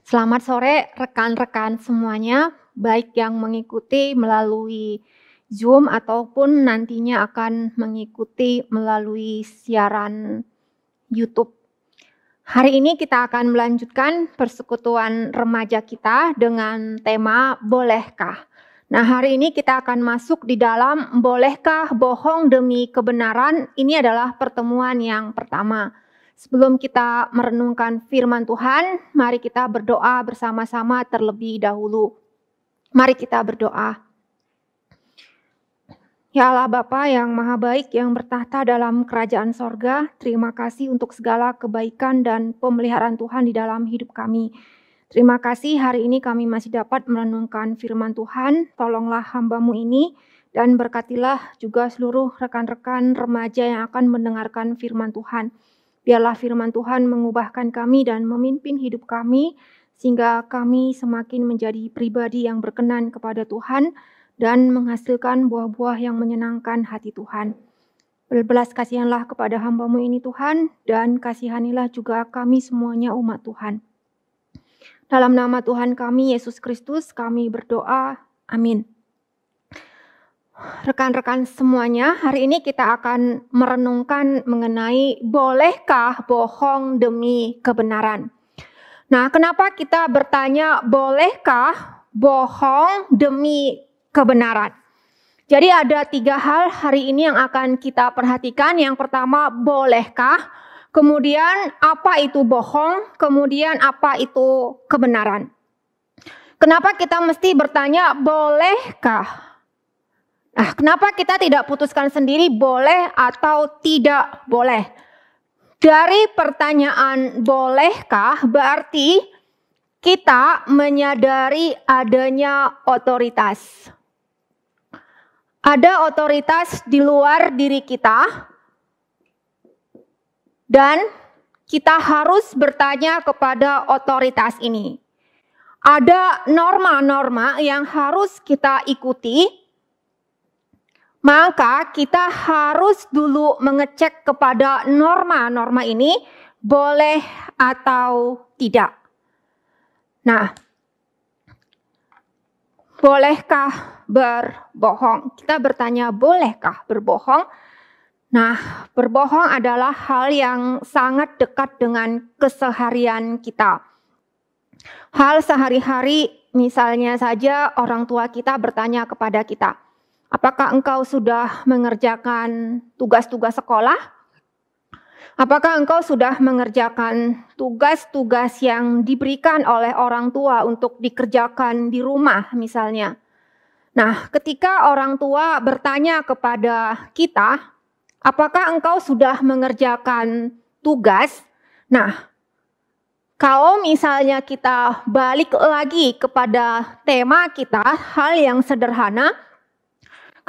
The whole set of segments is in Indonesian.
Selamat sore rekan-rekan semuanya, baik yang mengikuti melalui Zoom ataupun nantinya akan mengikuti melalui siaran YouTube. Hari ini kita akan melanjutkan persekutuan remaja kita dengan tema Bolehkah? Nah, hari ini kita akan masuk di dalam Bolehkah bohong demi kebenaran? Ini adalah pertemuan yang pertama. Sebelum kita merenungkan firman Tuhan, mari kita berdoa bersama-sama terlebih dahulu. Mari kita berdoa. Ya Allah Bapa yang maha baik yang bertahta dalam kerajaan sorga, terima kasih untuk segala kebaikan dan pemeliharaan Tuhan di dalam hidup kami. Terima kasih hari ini kami masih dapat merenungkan firman Tuhan. Tolonglah hamba-Mu ini dan berkatilah juga seluruh rekan-rekan remaja yang akan mendengarkan firman Tuhan. Biarlah firman Tuhan mengubahkan kami dan memimpin hidup kami, sehingga kami semakin menjadi pribadi yang berkenan kepada Tuhan dan menghasilkan buah-buah yang menyenangkan hati Tuhan. Berbelas kasihanlah kepada hamba-Mu ini Tuhan, dan kasihanilah juga kami semuanya umat Tuhan. Dalam nama Tuhan kami, Yesus Kristus, kami berdoa. Amin. Rekan-rekan semuanya, hari ini kita akan merenungkan mengenai bolehkah bohong demi kebenaran. Nah, kenapa kita bertanya bolehkah bohong demi kebenaran? Jadi ada 3 hal hari ini yang akan kita perhatikan. Yang pertama, bolehkah? Kemudian apa itu bohong? Kemudian apa itu kebenaran? Kenapa kita mesti bertanya bolehkah? Nah, kenapa kita tidak putuskan sendiri boleh atau tidak boleh? Dari pertanyaan bolehkah berarti kita menyadari adanya otoritas. Ada otoritas di luar diri kita dan kita harus bertanya kepada otoritas ini. Ada norma-norma yang harus kita ikuti. Maka kita harus dulu mengecek kepada norma-norma ini boleh atau tidak. Nah, bolehkah berbohong? Kita bertanya bolehkah berbohong? Nah, berbohong adalah hal yang sangat dekat dengan keseharian kita. Hal sehari-hari, misalnya saja orang tua kita bertanya kepada kita, apakah engkau sudah mengerjakan tugas-tugas sekolah? Apakah engkau sudah mengerjakan tugas-tugas yang diberikan oleh orang tua untuk dikerjakan di rumah misalnya? Nah, ketika orang tua bertanya kepada kita, apakah engkau sudah mengerjakan tugas? Nah, kalau misalnya kita balik lagi kepada tema kita, hal yang sederhana,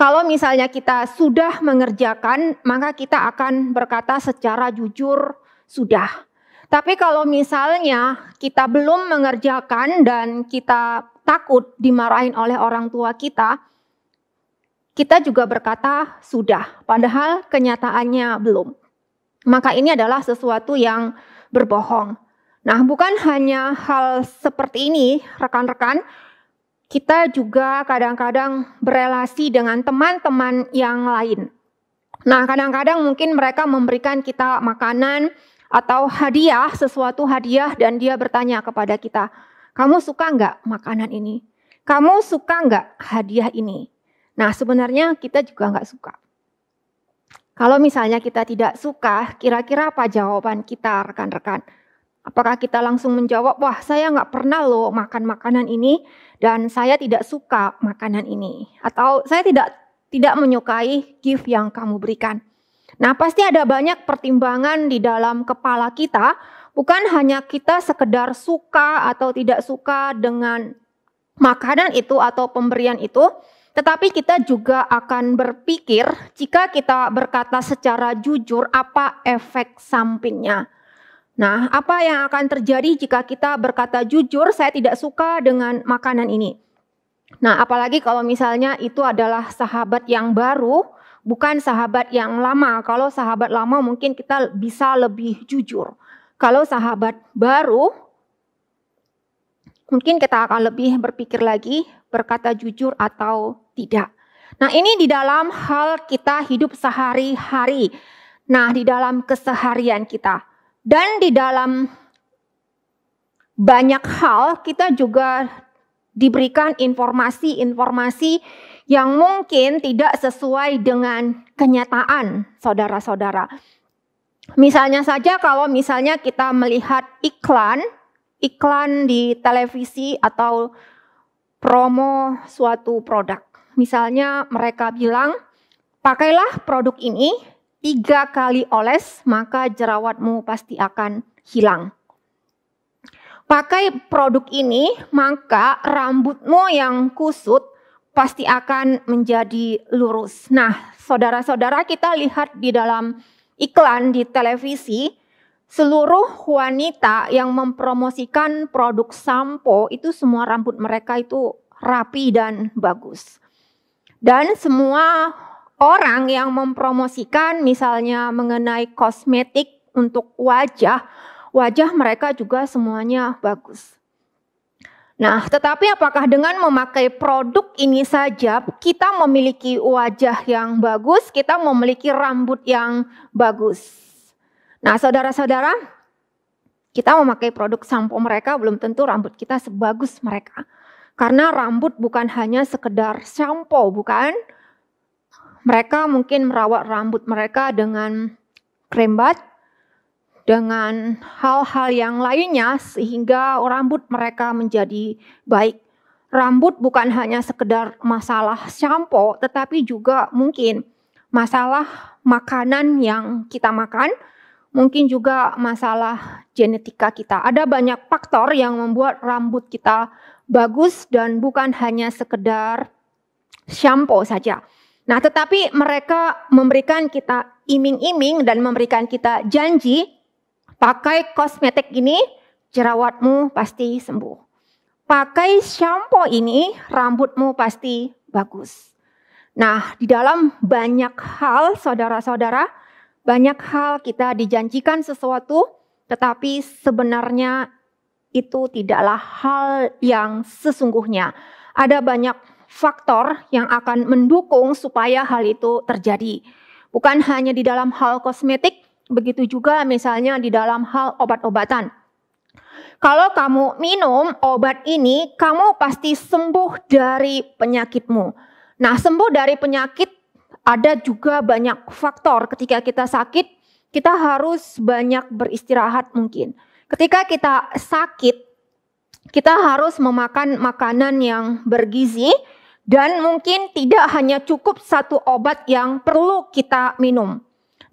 kalau misalnya kita sudah mengerjakan, maka kita akan berkata secara jujur, sudah. Tapi kalau misalnya kita belum mengerjakan dan kita takut dimarahin oleh orang tua kita juga berkata sudah, padahal kenyataannya belum. Maka ini adalah sesuatu yang berbohong. Nah, bukan hanya hal seperti ini, rekan-rekan, kita juga kadang-kadang berelasi dengan teman-teman yang lain. Nah, kadang-kadang mungkin mereka memberikan kita makanan atau hadiah, sesuatu hadiah, dan dia bertanya kepada kita, kamu suka nggak makanan ini? Kamu suka nggak hadiah ini? Nah, sebenarnya kita juga nggak suka. Kalau misalnya kita tidak suka, kira-kira apa jawaban kita, rekan-rekan? Apakah kita langsung menjawab, wah saya nggak pernah loh makan makanan ini dan saya tidak suka makanan ini. Atau saya tidak menyukai gift yang kamu berikan. Nah, pasti ada banyak pertimbangan di dalam kepala kita. Bukan hanya kita sekedar suka atau tidak suka dengan makanan itu atau pemberian itu. Tetapi kita juga akan berpikir jika kita berkata secara jujur apa efek sampingnya. Nah, apa yang akan terjadi jika kita berkata jujur, saya tidak suka dengan makanan ini. Nah, apalagi kalau misalnya itu adalah sahabat yang baru, bukan sahabat yang lama. Kalau sahabat lama mungkin kita bisa lebih jujur. Kalau sahabat baru, mungkin kita akan lebih berpikir lagi, berkata jujur atau tidak. Nah, ini di dalam hal kita hidup sehari-hari. Nah, di dalam keseharian kita. Dan di dalam banyak hal kita juga diberikan informasi-informasi yang mungkin tidak sesuai dengan kenyataan, saudara-saudara. Misalnya saja kalau misalnya kita melihat iklan di televisi atau promo suatu produk. Misalnya mereka bilang, pakailah produk ini 3 kali oles, maka jerawatmu pasti akan hilang. Pakai produk ini, maka rambutmu yang kusut pasti akan menjadi lurus. Nah, saudara-saudara, kita lihat di dalam iklan di televisi, seluruh wanita yang mempromosikan produk sampo itu semua rambut mereka itu rapi dan bagus. Dan semua orang yang mempromosikan misalnya mengenai kosmetik untuk wajah mereka juga semuanya bagus. Nah, tetapi apakah dengan memakai produk ini saja kita memiliki wajah yang bagus, kita memiliki rambut yang bagus? Nah, saudara-saudara, kita memakai produk sampo mereka belum tentu rambut kita sebagus mereka. Karena rambut bukan hanya sekedar sampo, bukan? Mereka mungkin merawat rambut mereka dengan krim bat, dengan hal-hal yang lainnya sehingga rambut mereka menjadi baik. Rambut bukan hanya sekedar masalah sampo, tetapi juga mungkin masalah makanan yang kita makan, mungkin juga masalah genetika kita. Ada banyak faktor yang membuat rambut kita bagus dan bukan hanya sekedar shampoo saja. Nah, tetapi mereka memberikan kita iming-iming dan memberikan kita janji, pakai kosmetik ini jerawatmu pasti sembuh. Pakai shampoo ini rambutmu pasti bagus. Nah, di dalam banyak hal saudara-saudara, banyak hal kita dijanjikan sesuatu, tetapi sebenarnya itu tidaklah hal yang sesungguhnya. Ada banyak faktor yang akan mendukung supaya hal itu terjadi. Bukan hanya di dalam hal kosmetik, begitu juga misalnya di dalam hal obat-obatan. Kalau kamu minum obat ini, kamu pasti sembuh dari penyakitmu. Nah, sembuh dari penyakit ada juga banyak faktor. Ketika kita sakit, kita harus banyak beristirahat mungkin. Ketika kita sakit, kita harus memakan makanan yang bergizi dan mungkin tidak hanya cukup satu obat yang perlu kita minum.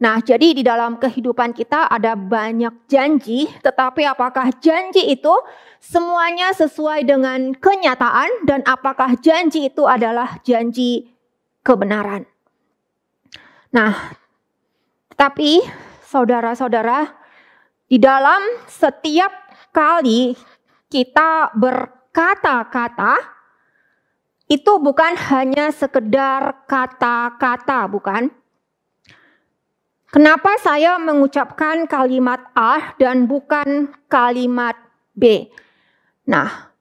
Nah, jadi di dalam kehidupan kita ada banyak janji, tetapi apakah janji itu semuanya sesuai dengan kenyataan dan apakah janji itu adalah janji kebenaran? Nah, tapi saudara-saudara, di dalam setiap kali kita berkata-kata, itu bukan hanya sekedar kata-kata, bukan? Kenapa saya mengucapkan kalimat A dan bukan kalimat B? Nah,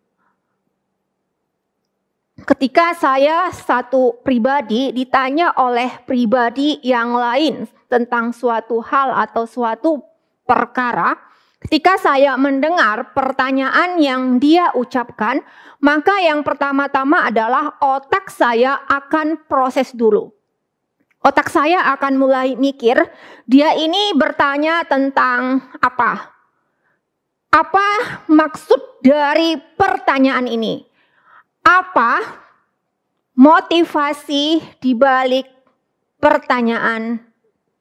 ketika saya satu pribadi ditanya oleh pribadi yang lain tentang suatu hal atau suatu perkara, ketika saya mendengar pertanyaan yang dia ucapkan, maka yang pertama-tama adalah otak saya akan proses dulu. Otak saya akan mulai mikir, dia ini bertanya tentang apa? Apa maksud dari pertanyaan ini? Apa motivasi di balik pertanyaan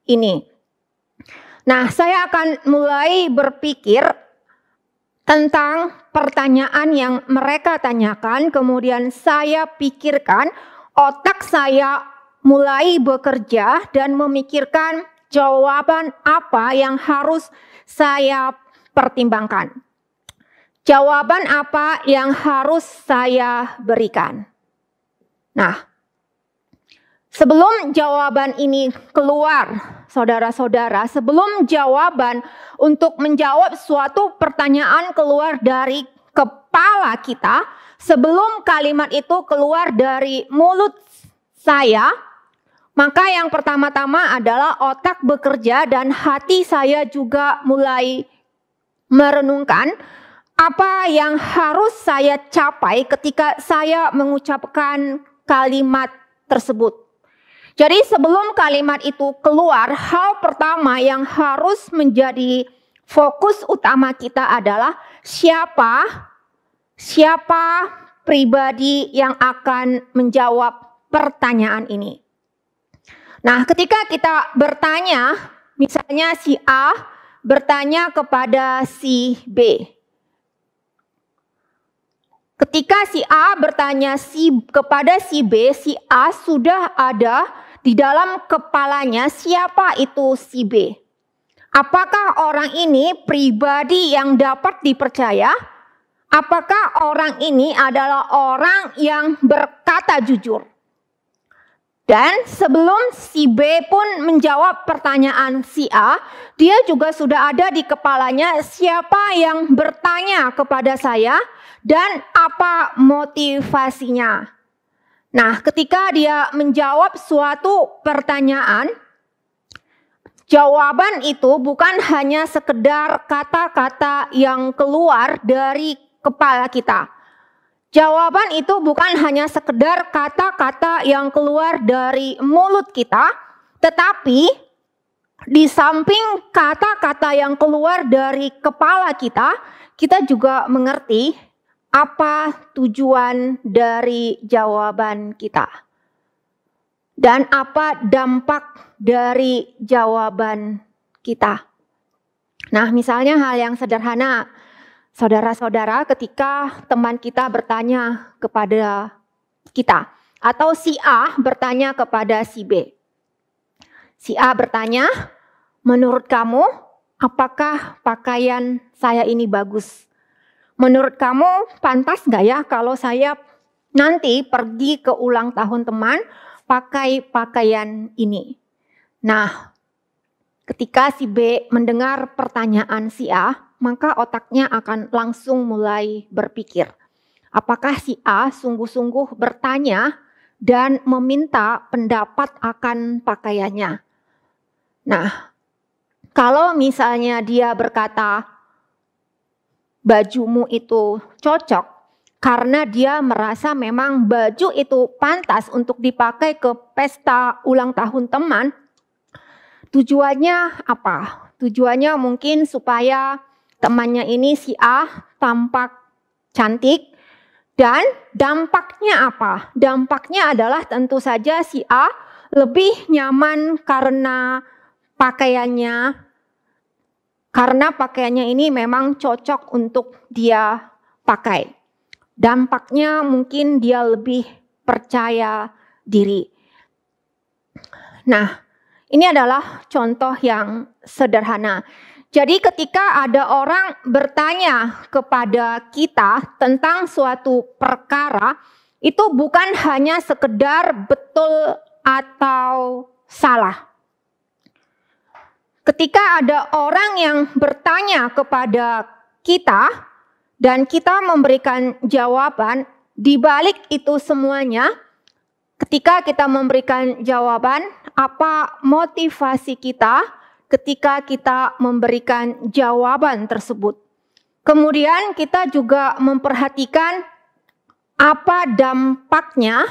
ini? Nah, saya akan mulai berpikir tentang pertanyaan yang mereka tanyakan, kemudian saya pikirkan, otak saya mulai bekerja dan memikirkan jawaban apa yang harus saya pertimbangkan. Jawaban apa yang harus saya berikan. Nah, sebelum jawaban ini keluar, saudara-saudara, sebelum jawaban untuk menjawab suatu pertanyaan keluar dari kepala kita, sebelum kalimat itu keluar dari mulut saya, maka yang pertama-tama adalah otak bekerja dan hati saya juga mulai merenungkan apa yang harus saya capai ketika saya mengucapkan kalimat tersebut. Jadi sebelum kalimat itu keluar, hal pertama yang harus menjadi fokus utama kita adalah siapa pribadi yang akan menjawab pertanyaan ini. Nah, ketika kita bertanya, misalnya si A bertanya kepada si B. Ketika si A bertanya kepada si B, si A sudah ada di dalam kepalanya siapa itu si B. Apakah orang ini pribadi yang dapat dipercaya? Apakah orang ini adalah orang yang berkata jujur? Dan sebelum si B pun menjawab pertanyaan si A, dia juga sudah ada di kepalanya siapa yang bertanya kepada saya dan apa motivasinya. Nah, ketika dia menjawab suatu pertanyaan, jawaban itu bukan hanya sekedar kata-kata yang keluar dari kepala kita. Jawaban itu bukan hanya sekedar kata-kata yang keluar dari mulut kita, tetapi di samping kata-kata yang keluar dari kepala kita, kita juga mengerti apa tujuan dari jawaban kita. Dan apa dampak dari jawaban kita. Nah, misalnya hal yang sederhana, saudara-saudara, ketika teman kita bertanya kepada kita, atau si A bertanya kepada si B. Si A bertanya, menurut kamu, apakah pakaian saya ini bagus? Menurut kamu pantas nggak ya kalau saya nanti pergi ke ulang tahun teman pakai pakaian ini? Nah, ketika si B mendengar pertanyaan si A, maka otaknya akan langsung mulai berpikir. Apakah si A sungguh-sungguh bertanya dan meminta pendapat akan pakaiannya? Nah, kalau misalnya dia berkata, bajumu itu cocok karena dia merasa memang baju itu pantas untuk dipakai ke pesta ulang tahun teman. Tujuannya apa? Tujuannya mungkin supaya temannya ini si A tampak cantik. Dan dampaknya apa? Dampaknya adalah tentu saja si A lebih nyaman karena pakaiannya. Karena pakaiannya ini memang cocok untuk dia pakai. Dampaknya mungkin dia lebih percaya diri. Nah, ini adalah contoh yang sederhana. Jadi ketika ada orang bertanya kepada kita tentang suatu perkara, itu bukan hanya sekedar betul atau salah. Ketika ada orang yang bertanya kepada kita dan kita memberikan jawaban, di balik itu semuanya, ketika kita memberikan jawaban, apa motivasi kita ketika kita memberikan jawaban tersebut. Kemudian kita juga memperhatikan apa dampaknya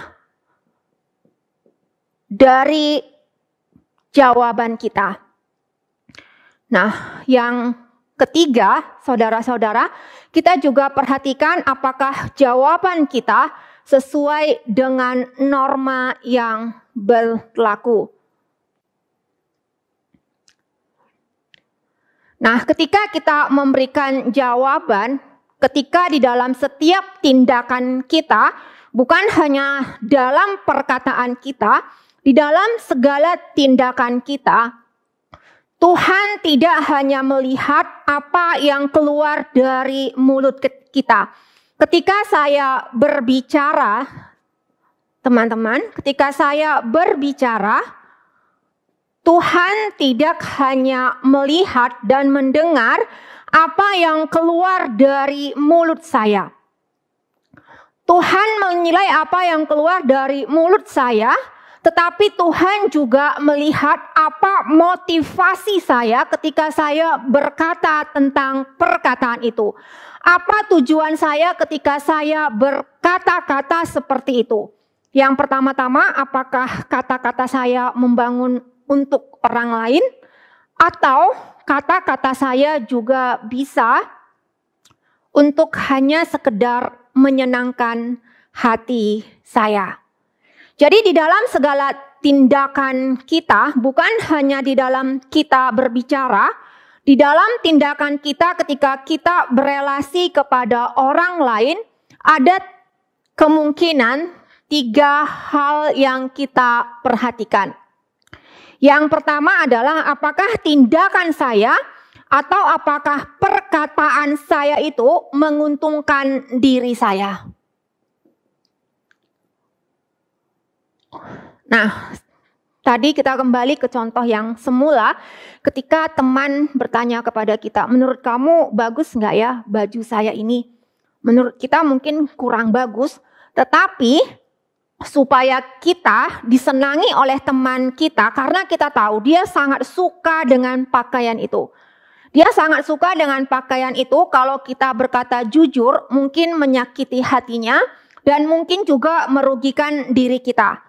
dari jawaban kita. Nah, yang ketiga, saudara-saudara, kita juga perhatikan apakah jawaban kita sesuai dengan norma yang berlaku. Nah, ketika kita memberikan jawaban, ketika di dalam setiap tindakan kita, bukan hanya dalam perkataan kita, di dalam segala tindakan kita, Tuhan tidak hanya melihat apa yang keluar dari mulut kita. Ketika saya berbicara, teman-teman, ketika saya berbicara, Tuhan tidak hanya melihat dan mendengar apa yang keluar dari mulut saya. Tuhan menilai apa yang keluar dari mulut saya, tetapi Tuhan juga melihat apa motivasi saya ketika saya berkata tentang perkataan itu. Apa tujuan saya ketika saya berkata-kata seperti itu? Yang pertama-tama, apakah kata-kata saya membangun untuk orang lain? Atau kata-kata saya juga bisa untuk hanya sekedar menyenangkan hati saya? Jadi di dalam segala tindakan kita, bukan hanya di dalam kita berbicara, di dalam tindakan kita ketika kita berelasi kepada orang lain, ada kemungkinan 3 hal yang kita perhatikan. Yang pertama adalah apakah tindakan saya atau apakah perkataan saya itu menguntungkan diri saya. Nah, tadi kita kembali ke contoh yang semula ketika teman bertanya kepada kita, menurut kamu bagus nggak ya baju saya ini? Menurut kita mungkin kurang bagus, tetapi supaya kita disenangi oleh teman kita karena kita tahu dia sangat suka dengan pakaian itu. Dia sangat suka dengan pakaian itu, kalau kita berkata jujur mungkin menyakiti hatinya dan mungkin juga merugikan diri kita.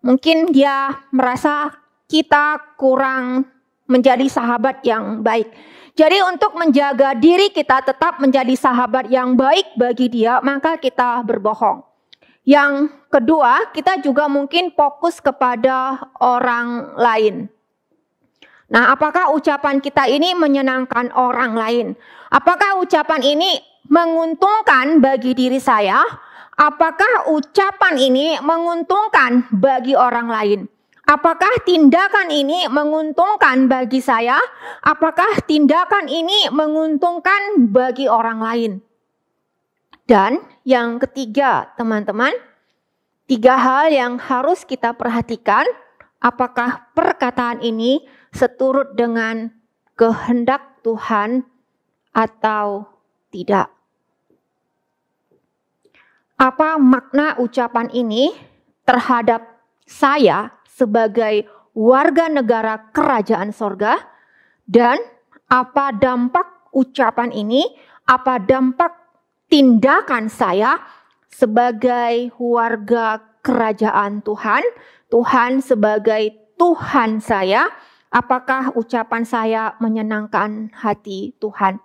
Mungkin dia merasa kita kurang menjadi sahabat yang baik. Jadi untuk menjaga diri kita tetap menjadi sahabat yang baik bagi dia, maka kita berbohong. Yang kedua, kita juga mungkin fokus kepada orang lain. Nah, apakah ucapan kita ini menyenangkan orang lain? Apakah ucapan ini menguntungkan bagi diri saya? Apakah ucapan ini menguntungkan bagi orang lain? Apakah tindakan ini menguntungkan bagi saya? Apakah tindakan ini menguntungkan bagi orang lain? Dan yang ketiga, teman-teman, 3 hal yang harus kita perhatikan. Apakah perkataan ini seturut dengan kehendak Tuhan atau tidak? Apa makna ucapan ini terhadap saya sebagai warga negara kerajaan sorga? Dan apa dampak ucapan ini, apa dampak tindakan saya sebagai warga kerajaan Tuhan? Tuhan sebagai Tuhan saya, apakah ucapan saya menyenangkan hati Tuhan?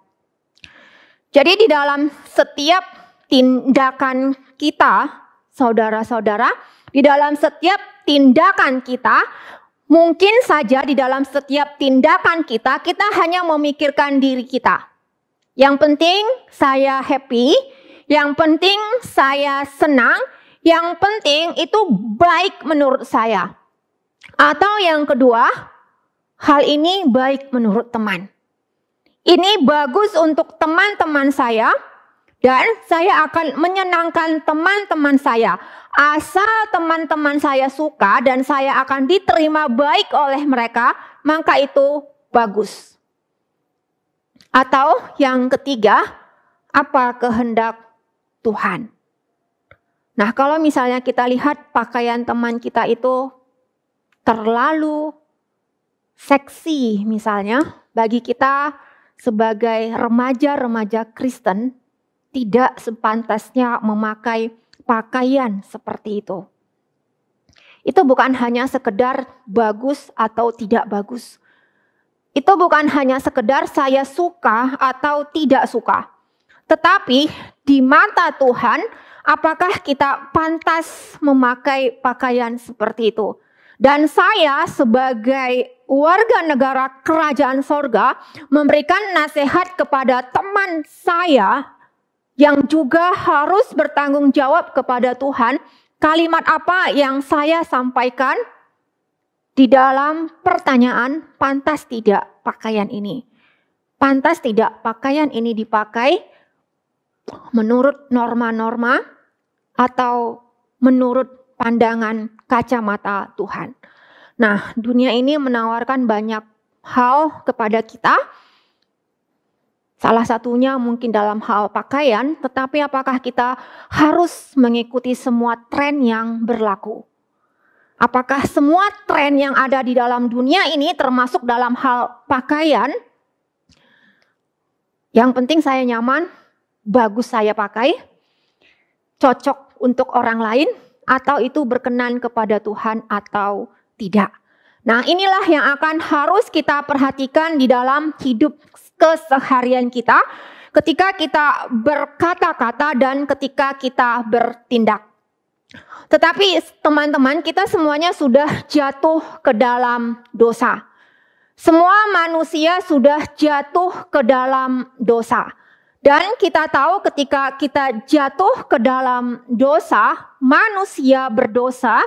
Jadi di dalam setiap tindakan kita, saudara-saudara, di dalam setiap tindakan kita, mungkin saja di dalam setiap tindakan kita, kita hanya memikirkan diri kita. Yang penting saya happy, yang penting saya senang, yang penting itu baik menurut saya. Atau yang kedua, hal ini baik menurut teman. Ini bagus untuk teman-teman saya, dan saya akan menyenangkan teman-teman saya. Asal teman-teman saya suka dan saya akan diterima baik oleh mereka, maka itu bagus. Atau yang ketiga, apa kehendak Tuhan? Nah, kalau misalnya kita lihat pakaian teman kita itu terlalu seksi misalnya, bagi kita sebagai remaja-remaja Kristen, tidak sepantasnya memakai pakaian seperti itu. Itu bukan hanya sekedar bagus atau tidak bagus. Itu bukan hanya sekedar saya suka atau tidak suka. Tetapi di mata Tuhan, apakah kita pantas memakai pakaian seperti itu? Dan saya sebagai warga negara kerajaan sorga memberikan nasihat kepada teman saya yang juga harus bertanggung jawab kepada Tuhan, kalimat apa yang saya sampaikan di dalam pertanyaan, pantas tidak pakaian ini? Pantas tidak pakaian ini dipakai menurut norma-norma atau menurut pandangan kacamata Tuhan? Nah, dunia ini menawarkan banyak hal kepada kita. Salah satunya mungkin dalam hal pakaian, tetapi apakah kita harus mengikuti semua tren yang berlaku? Apakah semua tren yang ada di dalam dunia ini termasuk dalam hal pakaian? Yang penting saya nyaman, bagus saya pakai, cocok untuk orang lain, atau itu berkenan kepada Tuhan atau tidak. Nah, inilah yang akan harus kita perhatikan di dalam hidup keseharian kita ketika kita berkata-kata dan ketika kita bertindak. Tetapi teman-teman, kita semuanya sudah jatuh ke dalam dosa. Semua manusia sudah jatuh ke dalam dosa. Dan kita tahu ketika kita jatuh ke dalam dosa, manusia berdosa,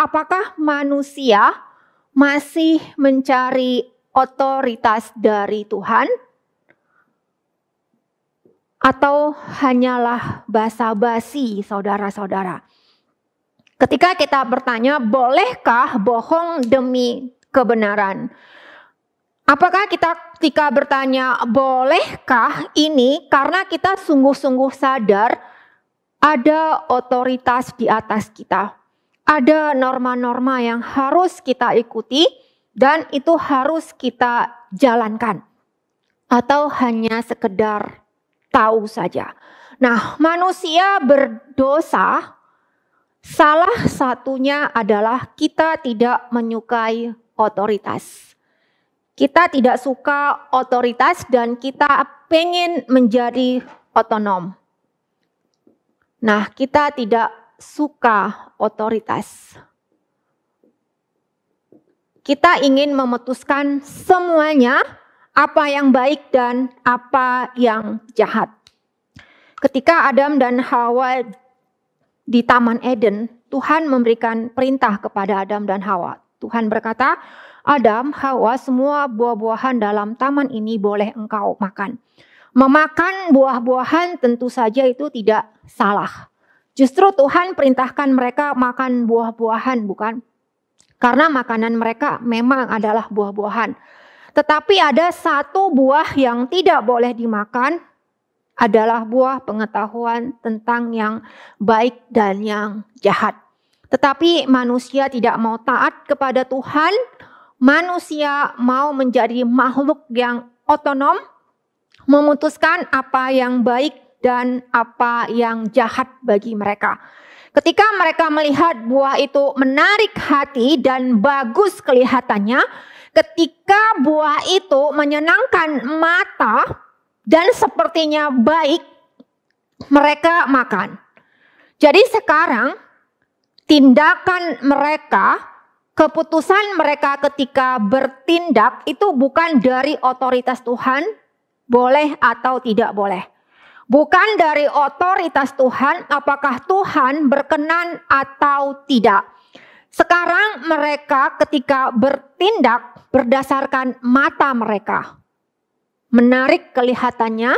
apakah manusia masih mencari otoritas dari Tuhan? Atau hanyalah basa-basi, saudara-saudara? Ketika kita bertanya, bolehkah bohong demi kebenaran? Apakah kita ketika bertanya, bolehkah ini karena kita sungguh-sungguh sadar ada otoritas di atas kita. Ada norma-norma yang harus kita ikuti dan itu harus kita jalankan. Atau hanya sekedar tahu saja. Nah, manusia berdosa, salah satunya adalah kita tidak menyukai otoritas. Kita tidak suka otoritas dan kita pengen menjadi otonom. Nah, kita tidak suka otoritas. Kita ingin memutuskan semuanya, apa yang baik dan apa yang jahat. Ketika Adam dan Hawa di Taman Eden, Tuhan memberikan perintah kepada Adam dan Hawa. Tuhan berkata, Adam, Hawa, semua buah-buahan dalam taman ini boleh engkau makan. Memakan buah-buahan tentu saja itu tidak salah. Justru Tuhan perintahkan mereka makan buah-buahan, bukan? Karena makanan mereka memang adalah buah-buahan. Tetapi ada satu buah yang tidak boleh dimakan, adalah buah pengetahuan tentang yang baik dan yang jahat. Tetapi manusia tidak mau taat kepada Tuhan, manusia mau menjadi makhluk yang otonom, memutuskan apa yang baik dan apa yang jahat bagi mereka. Ketika mereka melihat buah itu menarik hati dan bagus kelihatannya, ketika buah itu menyenangkan mata dan sepertinya baik, mereka makan. Jadi sekarang tindakan mereka, keputusan mereka ketika bertindak itu bukan dari otoritas Tuhan, boleh atau tidak boleh. Bukan dari otoritas Tuhan, apakah Tuhan berkenan atau tidak. Sekarang mereka ketika bertindak berdasarkan mata mereka. Menarik kelihatannya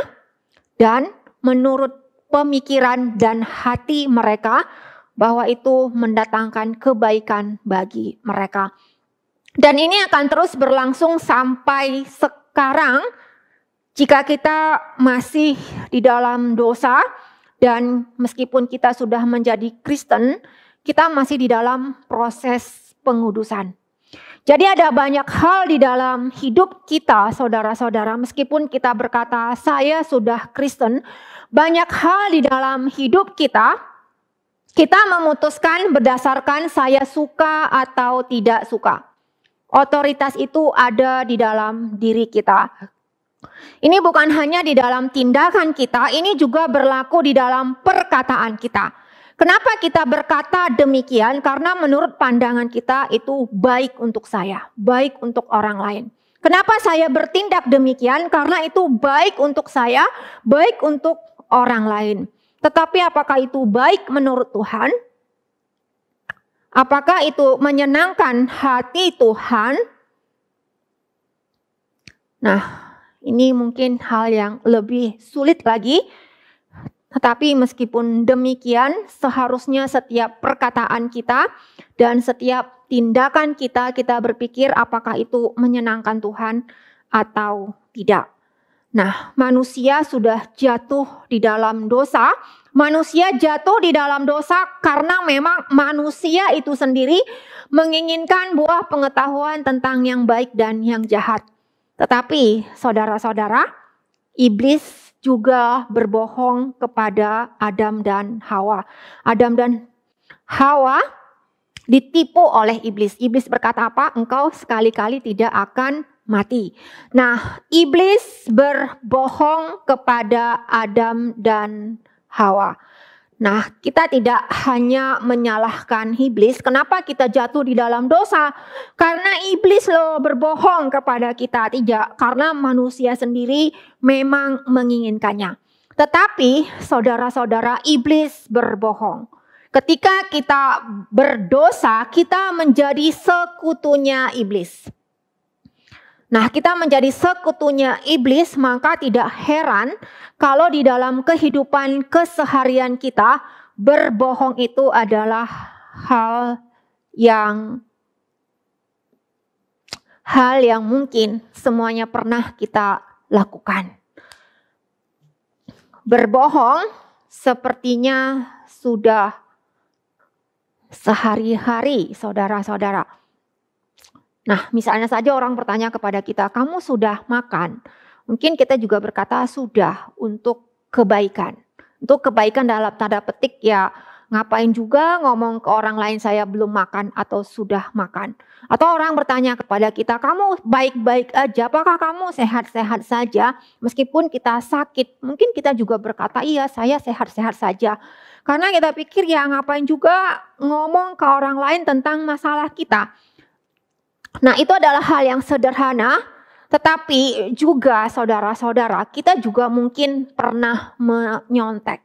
dan menurut pemikiran dan hati mereka bahwa itu mendatangkan kebaikan bagi mereka. Dan ini akan terus berlangsung sampai sekarang. Jika kita masih di dalam dosa dan meskipun kita sudah menjadi Kristen, kita masih di dalam proses pengudusan. Jadi ada banyak hal di dalam hidup kita, saudara-saudara, meskipun kita berkata saya sudah Kristen, banyak hal di dalam hidup kita memutuskan berdasarkan saya suka atau tidak suka. Otoritas itu ada di dalam diri kita. Ini bukan hanya di dalam tindakan kita, ini juga berlaku di dalam perkataan kita. Kenapa kita berkata demikian? Karena menurut pandangan kita itu baik untuk saya, baik untuk orang lain. Kenapa saya bertindak demikian? Karena itu baik untuk saya, baik untuk orang lain. Tetapi apakah itu baik menurut Tuhan? Apakah itu menyenangkan hati Tuhan? Nah, ini mungkin hal yang lebih sulit lagi. Tetapi meskipun demikian, seharusnya setiap perkataan kita dan setiap tindakan kita berpikir apakah itu menyenangkan Tuhan atau tidak. Nah, manusia sudah jatuh di dalam dosa. Manusia jatuh di dalam dosa karena memang manusia itu sendiri menginginkan buah pengetahuan tentang yang baik dan yang jahat. Tetapi saudara-saudara, iblis juga berbohong kepada Adam dan Hawa. Adam dan Hawa ditipu oleh iblis. Iblis berkata apa? Engkau sekali-kali tidak akan mati. Nah, iblis berbohong kepada Adam dan Hawa. Nah, kita tidak hanya menyalahkan iblis. Kenapa kita jatuh di dalam dosa? Karena iblis loh berbohong kepada kita. Tidak, karena manusia sendiri memang menginginkannya. Tetapi saudara-saudara, iblis berbohong. Ketika kita berdosa, kita menjadi sekutunya iblis. Nah, kita menjadi sekutunya iblis, maka tidak heran kalau di dalam kehidupan keseharian kita, berbohong itu adalah hal yang mungkin semuanya pernah kita lakukan. Berbohong sepertinya sudah sehari-hari, saudara-saudara. Nah, misalnya saja orang bertanya kepada kita, kamu sudah makan? Mungkin kita juga berkata sudah, untuk kebaikan. Untuk kebaikan dalam tanda petik ya, ngapain juga ngomong ke orang lain saya belum makan atau sudah makan. Atau orang bertanya kepada kita, kamu baik-baik aja, apakah kamu sehat-sehat saja? Meskipun kita sakit, mungkin kita juga berkata, iya saya sehat-sehat saja. Karena kita pikir ya ngapain juga ngomong ke orang lain tentang masalah kita. Nah, itu adalah hal yang sederhana, tetapi juga saudara-saudara, kita juga mungkin pernah menyontek.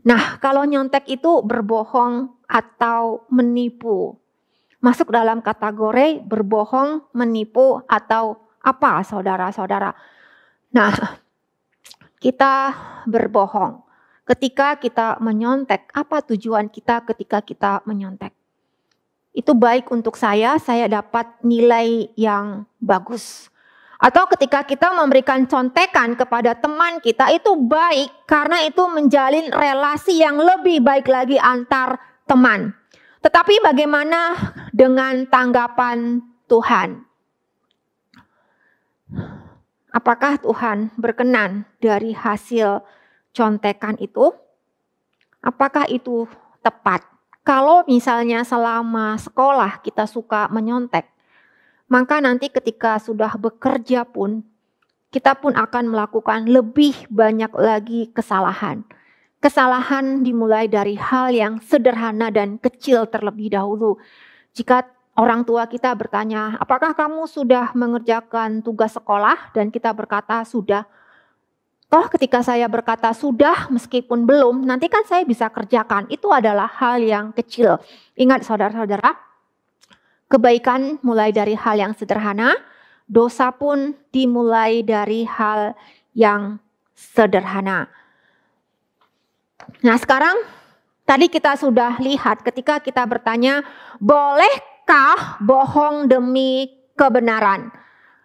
Nah, kalau nyontek itu berbohong atau menipu. Masuk dalam kategori berbohong, menipu, atau apa saudara-saudara? Nah, kita berbohong. Ketika kita menyontek, apa tujuan kita ketika kita menyontek? Itu baik untuk saya dapat nilai yang bagus. Atau ketika kita memberikan contekan kepada teman kita, itu baik karena itu menjalin relasi yang lebih baik lagi antar teman. Tetapi bagaimana dengan tanggapan Tuhan? Apakah Tuhan berkenan dari hasil contekan itu? Apakah itu tepat? Kalau misalnya selama sekolah kita suka menyontek, maka nanti ketika sudah bekerja pun, kita pun akan melakukan lebih banyak lagi kesalahan. Kesalahan dimulai dari hal yang sederhana dan kecil terlebih dahulu. Jika orang tua kita bertanya, apakah kamu sudah mengerjakan tugas sekolah? Dan kita berkata, sudah. Toh ketika saya berkata sudah meskipun belum, nanti kan saya bisa kerjakan. Itu adalah hal yang kecil. Ingat saudara-saudara, kebaikan mulai dari hal yang sederhana, dosa pun dimulai dari hal yang sederhana. Nah sekarang, tadi kita sudah lihat ketika kita bertanya, bolehkah bohong demi kebenaran?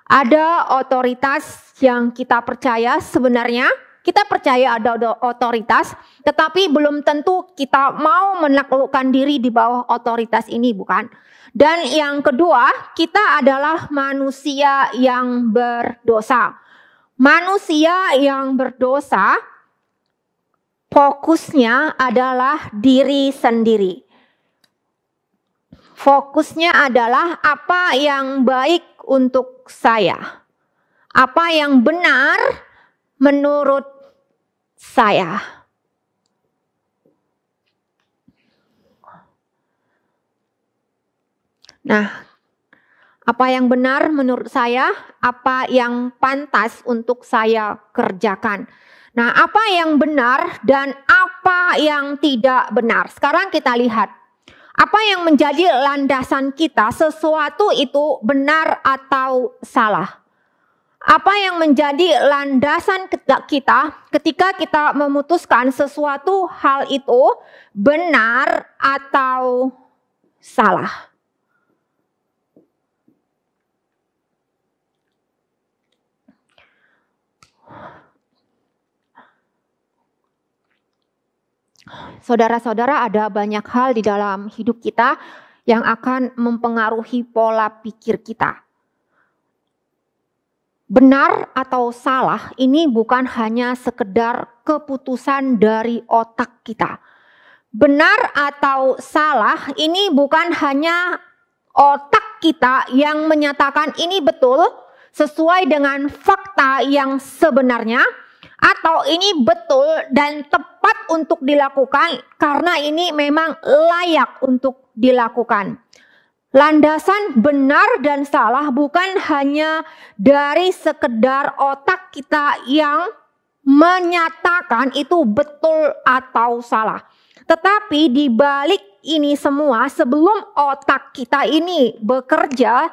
Ada otoritas yang kita percaya, sebenarnya kita percaya ada otoritas, tetapi belum tentu kita mau menaklukkan diri di bawah otoritas ini, bukan? Dan yang kedua, kita adalah manusia yang berdosa. Manusia yang berdosa, fokusnya adalah diri sendiri. Fokusnya adalah apa yang baik untuk saya. Apa yang benar menurut saya. Nah, apa yang benar menurut saya, apa yang pantas untuk saya kerjakan. Nah, apa yang benar dan apa yang tidak benar. Sekarang kita lihat. Apa yang menjadi landasan kita, sesuatu itu benar atau salah. Apa yang menjadi landasan kita ketika kita memutuskan sesuatu hal itu benar atau salah? Saudara-saudara, ada banyak hal di dalam hidup kita yang akan mempengaruhi pola pikir kita. Benar atau salah ini bukan hanya sekedar keputusan dari otak kita. Benar atau salah ini bukan hanya otak kita yang menyatakan ini betul sesuai dengan fakta yang sebenarnya, atau ini betul dan tepat untuk dilakukan karena ini memang layak untuk dilakukan. Landasan benar dan salah bukan hanya dari sekedar otak kita yang menyatakan itu betul atau salah. Tetapi di balik ini semua, sebelum otak kita ini bekerja,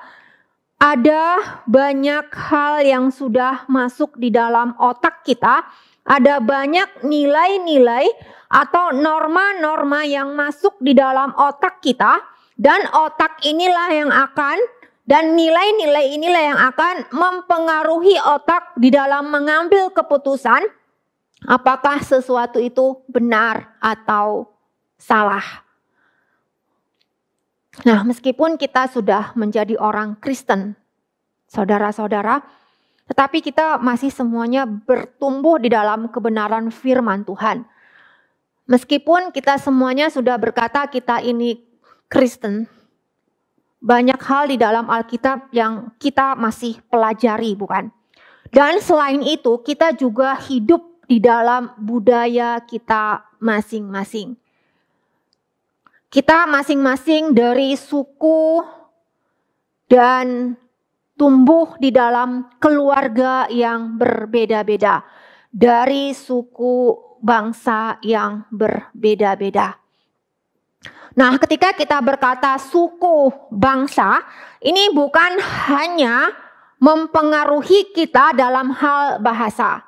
ada banyak hal yang sudah masuk di dalam otak kita. Ada banyak nilai-nilai atau norma-norma yang masuk di dalam otak kita. Dan otak inilah yang akan, dan nilai-nilai inilah yang akan mempengaruhi otak di dalam mengambil keputusan apakah sesuatu itu benar atau salah. Nah, meskipun kita sudah menjadi orang Kristen, saudara-saudara, tetapi kita masih semuanya bertumbuh di dalam kebenaran firman Tuhan. Meskipun kita semuanya sudah berkata kita ini Kristen, banyak hal di dalam Alkitab yang kita masih pelajari, bukan? Dan selain itu, kita juga hidup di dalam budaya kita masing-masing. Kita masing-masing dari suku dan tumbuh di dalam keluarga yang berbeda-beda, dari suku bangsa yang berbeda-beda. Nah, ketika kita berkata suku bangsa, ini bukan hanya mempengaruhi kita dalam hal bahasa.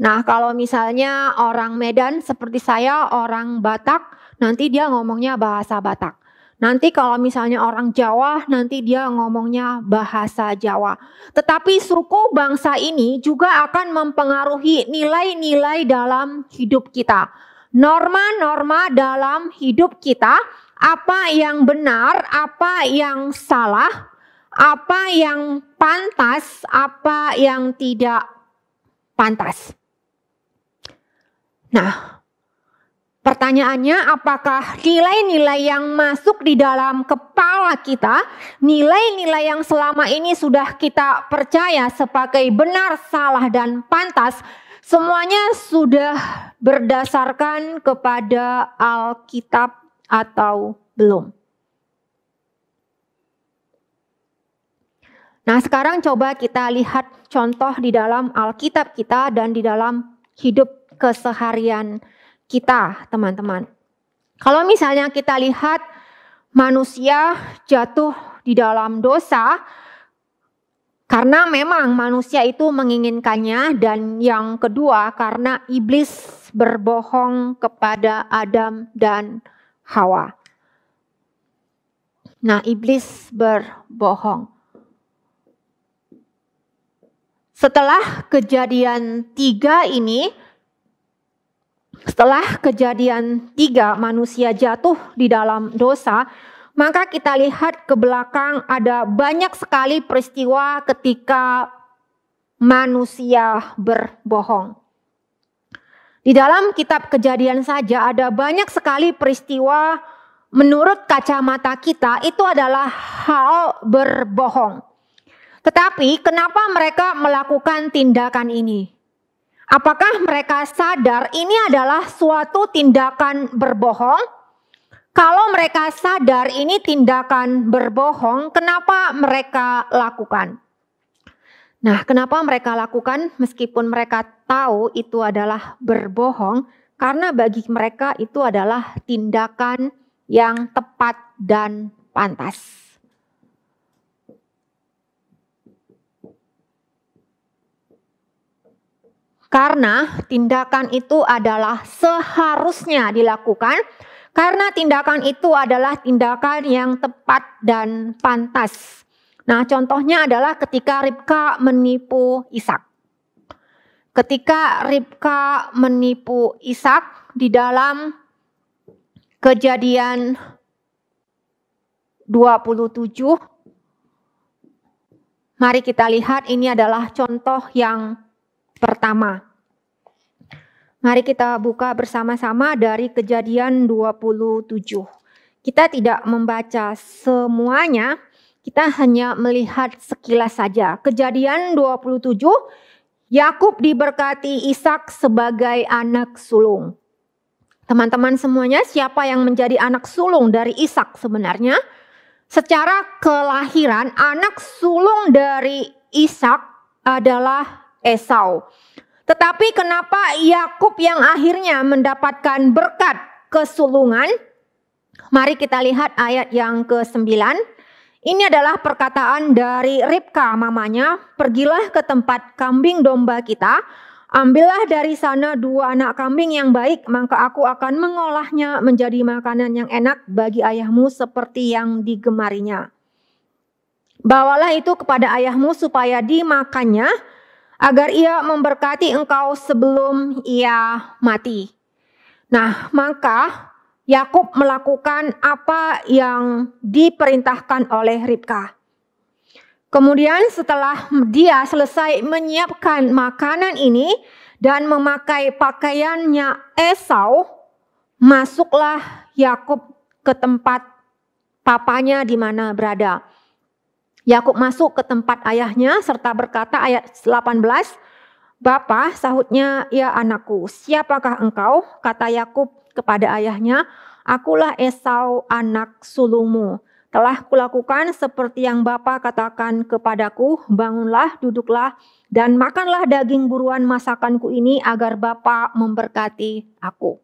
Nah, kalau misalnya orang Medan seperti saya, orang Batak, nanti dia ngomongnya bahasa Batak. Nanti kalau misalnya orang Jawa, nanti dia ngomongnya bahasa Jawa. Tetapi suku bangsa ini juga akan mempengaruhi nilai-nilai dalam hidup kita. Norma-norma dalam hidup kita, apa yang benar, apa yang salah, apa yang pantas, apa yang tidak pantas. Nah, pertanyaannya, apakah nilai-nilai yang masuk di dalam kepala kita, nilai-nilai yang selama ini sudah kita percaya sebagai benar, salah, dan pantas, semuanya sudah berdasarkan kepada Alkitab atau belum? Nah, sekarang coba kita lihat contoh di dalam Alkitab kita dan di dalam hidup keseharian kita, teman-teman. Kalau misalnya kita lihat manusia jatuh di dalam dosa, karena memang manusia itu menginginkannya, dan yang kedua karena iblis berbohong kepada Adam dan Hawa. Nah, iblis berbohong. Setelah kejadian 3 ini, setelah kejadian 3 manusia jatuh di dalam dosa, maka kita lihat ke belakang ada banyak sekali peristiwa ketika manusia berbohong. Di dalam kitab Kejadian saja ada banyak sekali peristiwa menurut kacamata kita itu adalah hal berbohong. Tetapi kenapa mereka melakukan tindakan ini? Apakah mereka sadar ini adalah suatu tindakan berbohong? Kalau mereka sadar ini tindakan berbohong, kenapa mereka lakukan? Nah, kenapa mereka lakukan meskipun mereka tahu itu adalah berbohong? Karena bagi mereka itu adalah tindakan yang tepat dan pantas. Karena tindakan itu adalah seharusnya dilakukan, karena tindakan itu adalah tindakan yang tepat dan pantas. Nah, contohnya adalah ketika Ribka menipu Ishak. Ketika Ribka menipu Ishak di dalam Kejadian 27, mari kita lihat ini adalah contoh yang pertama. Mari kita buka bersama-sama dari Kejadian 27. Kita tidak membaca semuanya, kita hanya melihat sekilas saja. Kejadian 27, Yakub diberkati Ishak sebagai anak sulung. Teman-teman semuanya, siapa yang menjadi anak sulung dari Ishak sebenarnya? Secara kelahiran, anak sulung dari Ishak adalah Esau. Tetapi kenapa Yakub yang akhirnya mendapatkan berkat kesulungan? Mari kita lihat ayat yang ke-9. Ini adalah perkataan dari Ribka mamanya. Pergilah ke tempat kambing domba kita. Ambillah dari sana 2 anak kambing yang baik. Maka aku akan mengolahnya menjadi makanan yang enak bagi ayahmu seperti yang digemarinya. Bawalah itu kepada ayahmu supaya dimakannya, agar ia memberkati engkau sebelum ia mati. Nah, maka Yakub melakukan apa yang diperintahkan oleh Ribka. Kemudian setelah dia selesai menyiapkan makanan ini dan memakai pakaiannya Esau, masuklah Yakub ke tempat papanya di mana berada. Yakub masuk ke tempat ayahnya serta berkata ayat 18, "Bapa," sahutnya, "ya anakku, siapakah engkau?" Kata Yakub kepada ayahnya, "Akulah Esau anak sulungmu. Telah kulakukan seperti yang Bapa katakan kepadaku, bangunlah, duduklah, dan makanlah daging buruan masakanku ini agar Bapa memberkati aku."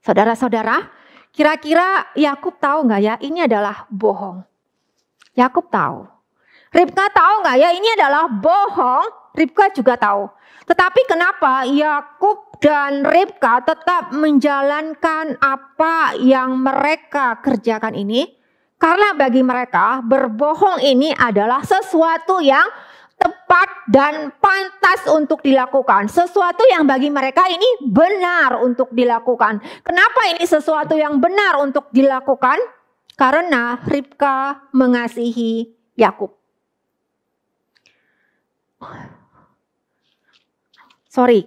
Saudara-saudara, kira-kira Yakub tahu nggak ya ini adalah bohong? Yakub tahu. Ribka tahu nggak ya ini adalah bohong? Ribka juga tahu. Tetapi kenapa Yakub dan Ribka tetap menjalankan apa yang mereka kerjakan ini? Karena bagi mereka berbohong ini adalah sesuatu yang tepat dan pantas untuk dilakukan. Sesuatu yang bagi mereka ini benar untuk dilakukan. Kenapa ini sesuatu yang benar untuk dilakukan? Karena Ribka mengasihi Yakub.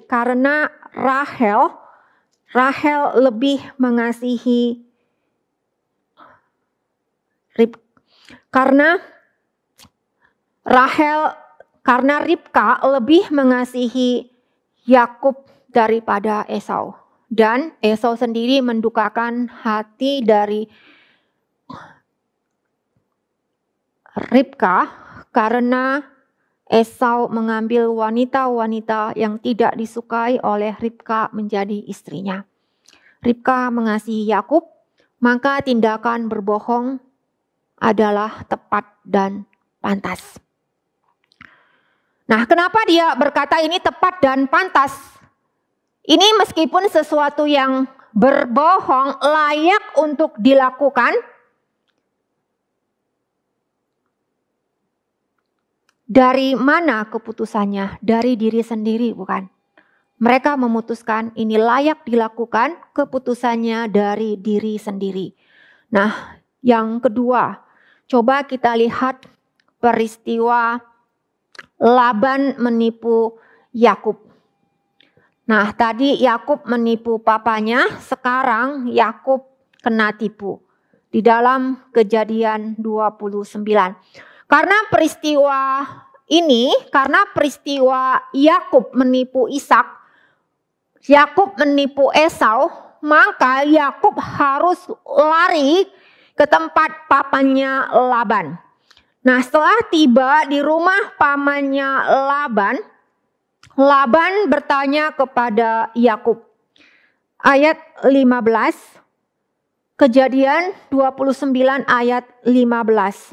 Karena Rahel lebih mengasihi Ribka. Karena Ribka lebih mengasihi Yakub daripada Esau. Dan Esau sendiri mendukakan hati dari Ribka karena Esau mengambil wanita-wanita yang tidak disukai oleh Ribka menjadi istrinya. Ribka mengasihi Yakub, maka tindakan berbohong adalah tepat dan pantas. Nah, kenapa dia berkata ini tepat dan pantas? Ini meskipun sesuatu yang berbohong layak untuk dilakukan, dari mana keputusannya? Dari diri sendiri, bukan? Mereka memutuskan ini layak dilakukan, keputusannya dari diri sendiri. Nah, yang kedua, coba kita lihat peristiwa Laban menipu Yakub. Nah, tadi Yakub menipu papanya, sekarang Yakub kena tipu. Di dalam Kejadian 29. Karena peristiwa Yakub menipu Ishak, Yakub menipu Esau, maka Yakub harus lari ke tempat pamannya Laban. Nah, setelah tiba di rumah pamannya Laban bertanya kepada Yakub. Ayat 15, Kejadian 29 ayat 15.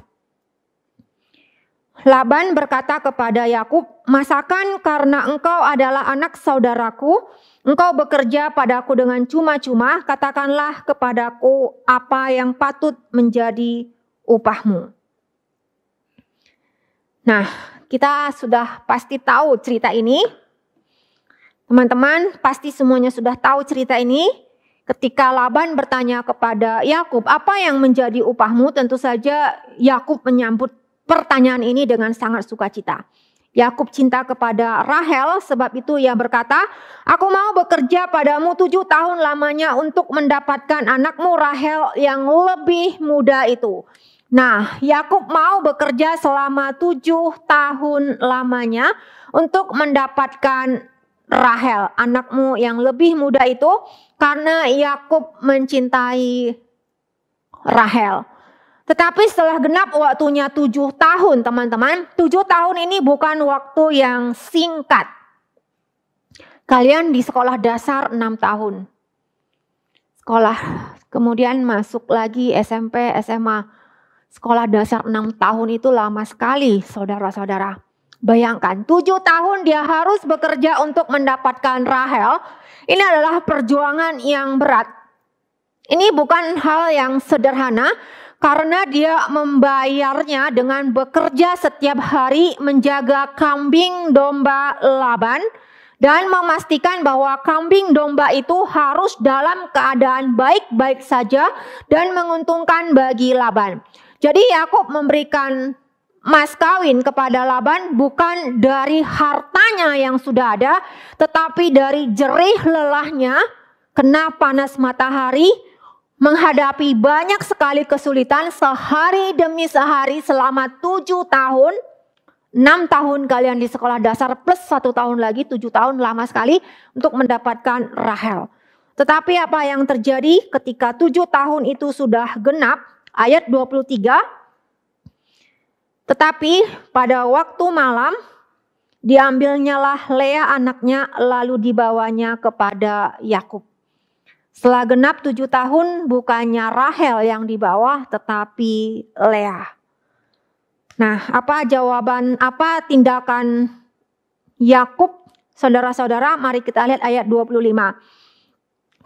Laban berkata kepada Yakub, "Masakan karena engkau adalah anak saudaraku, engkau bekerja padaku dengan cuma-cuma, katakanlah kepadaku apa yang patut menjadi upahmu." Nah, kita sudah pasti tahu cerita ini. Teman-teman pasti semuanya sudah tahu cerita ini. Ketika Laban bertanya kepada Yakub, "Apa yang menjadi upahmu?" Tentu saja Yakub menyambut pertanyaan ini dengan sangat sukacita. Yakub cinta kepada Rahel, sebab itu ia berkata, "Aku mau bekerja padamu 7 tahun lamanya untuk mendapatkan anakmu Rahel yang lebih muda itu." Nah, Yakub mau bekerja selama 7 tahun lamanya untuk mendapatkan Rahel, anakmu yang lebih muda itu, karena Yakub mencintai Rahel. Tetapi setelah genap waktunya 7 tahun, teman-teman, 7 tahun ini bukan waktu yang singkat. Kalian di sekolah dasar 6 tahun. Sekolah, kemudian masuk lagi SMP, SMA. Sekolah dasar 6 tahun itu lama sekali, saudara-saudara. Bayangkan, 7 tahun dia harus bekerja untuk mendapatkan Rahel. Ini adalah perjuangan yang berat. Ini bukan hal yang sederhana, karena dia membayarnya dengan bekerja setiap hari menjaga kambing domba Laban dan memastikan bahwa kambing domba itu harus dalam keadaan baik-baik saja dan menguntungkan bagi Laban. Jadi Yakub memberikan mas kawin kepada Laban bukan dari hartanya yang sudah ada, tetapi dari jerih lelahnya, kena panas matahari, menghadapi banyak sekali kesulitan sehari demi sehari selama 7 tahun. 6 tahun kalian di sekolah dasar plus 1 tahun lagi, 7 tahun, lama sekali untuk mendapatkan Rahel. Tetapi apa yang terjadi ketika 7 tahun itu sudah genap? Ayat 23. Tetapi pada waktu malam diambilnyalah Lea anaknya lalu dibawanya kepada Yakub. Setelah genap 7 tahun bukannya Rahel yang dibawa tetapi Lea. Nah, apa tindakan Yakub? Saudara-saudara, mari kita lihat ayat 25.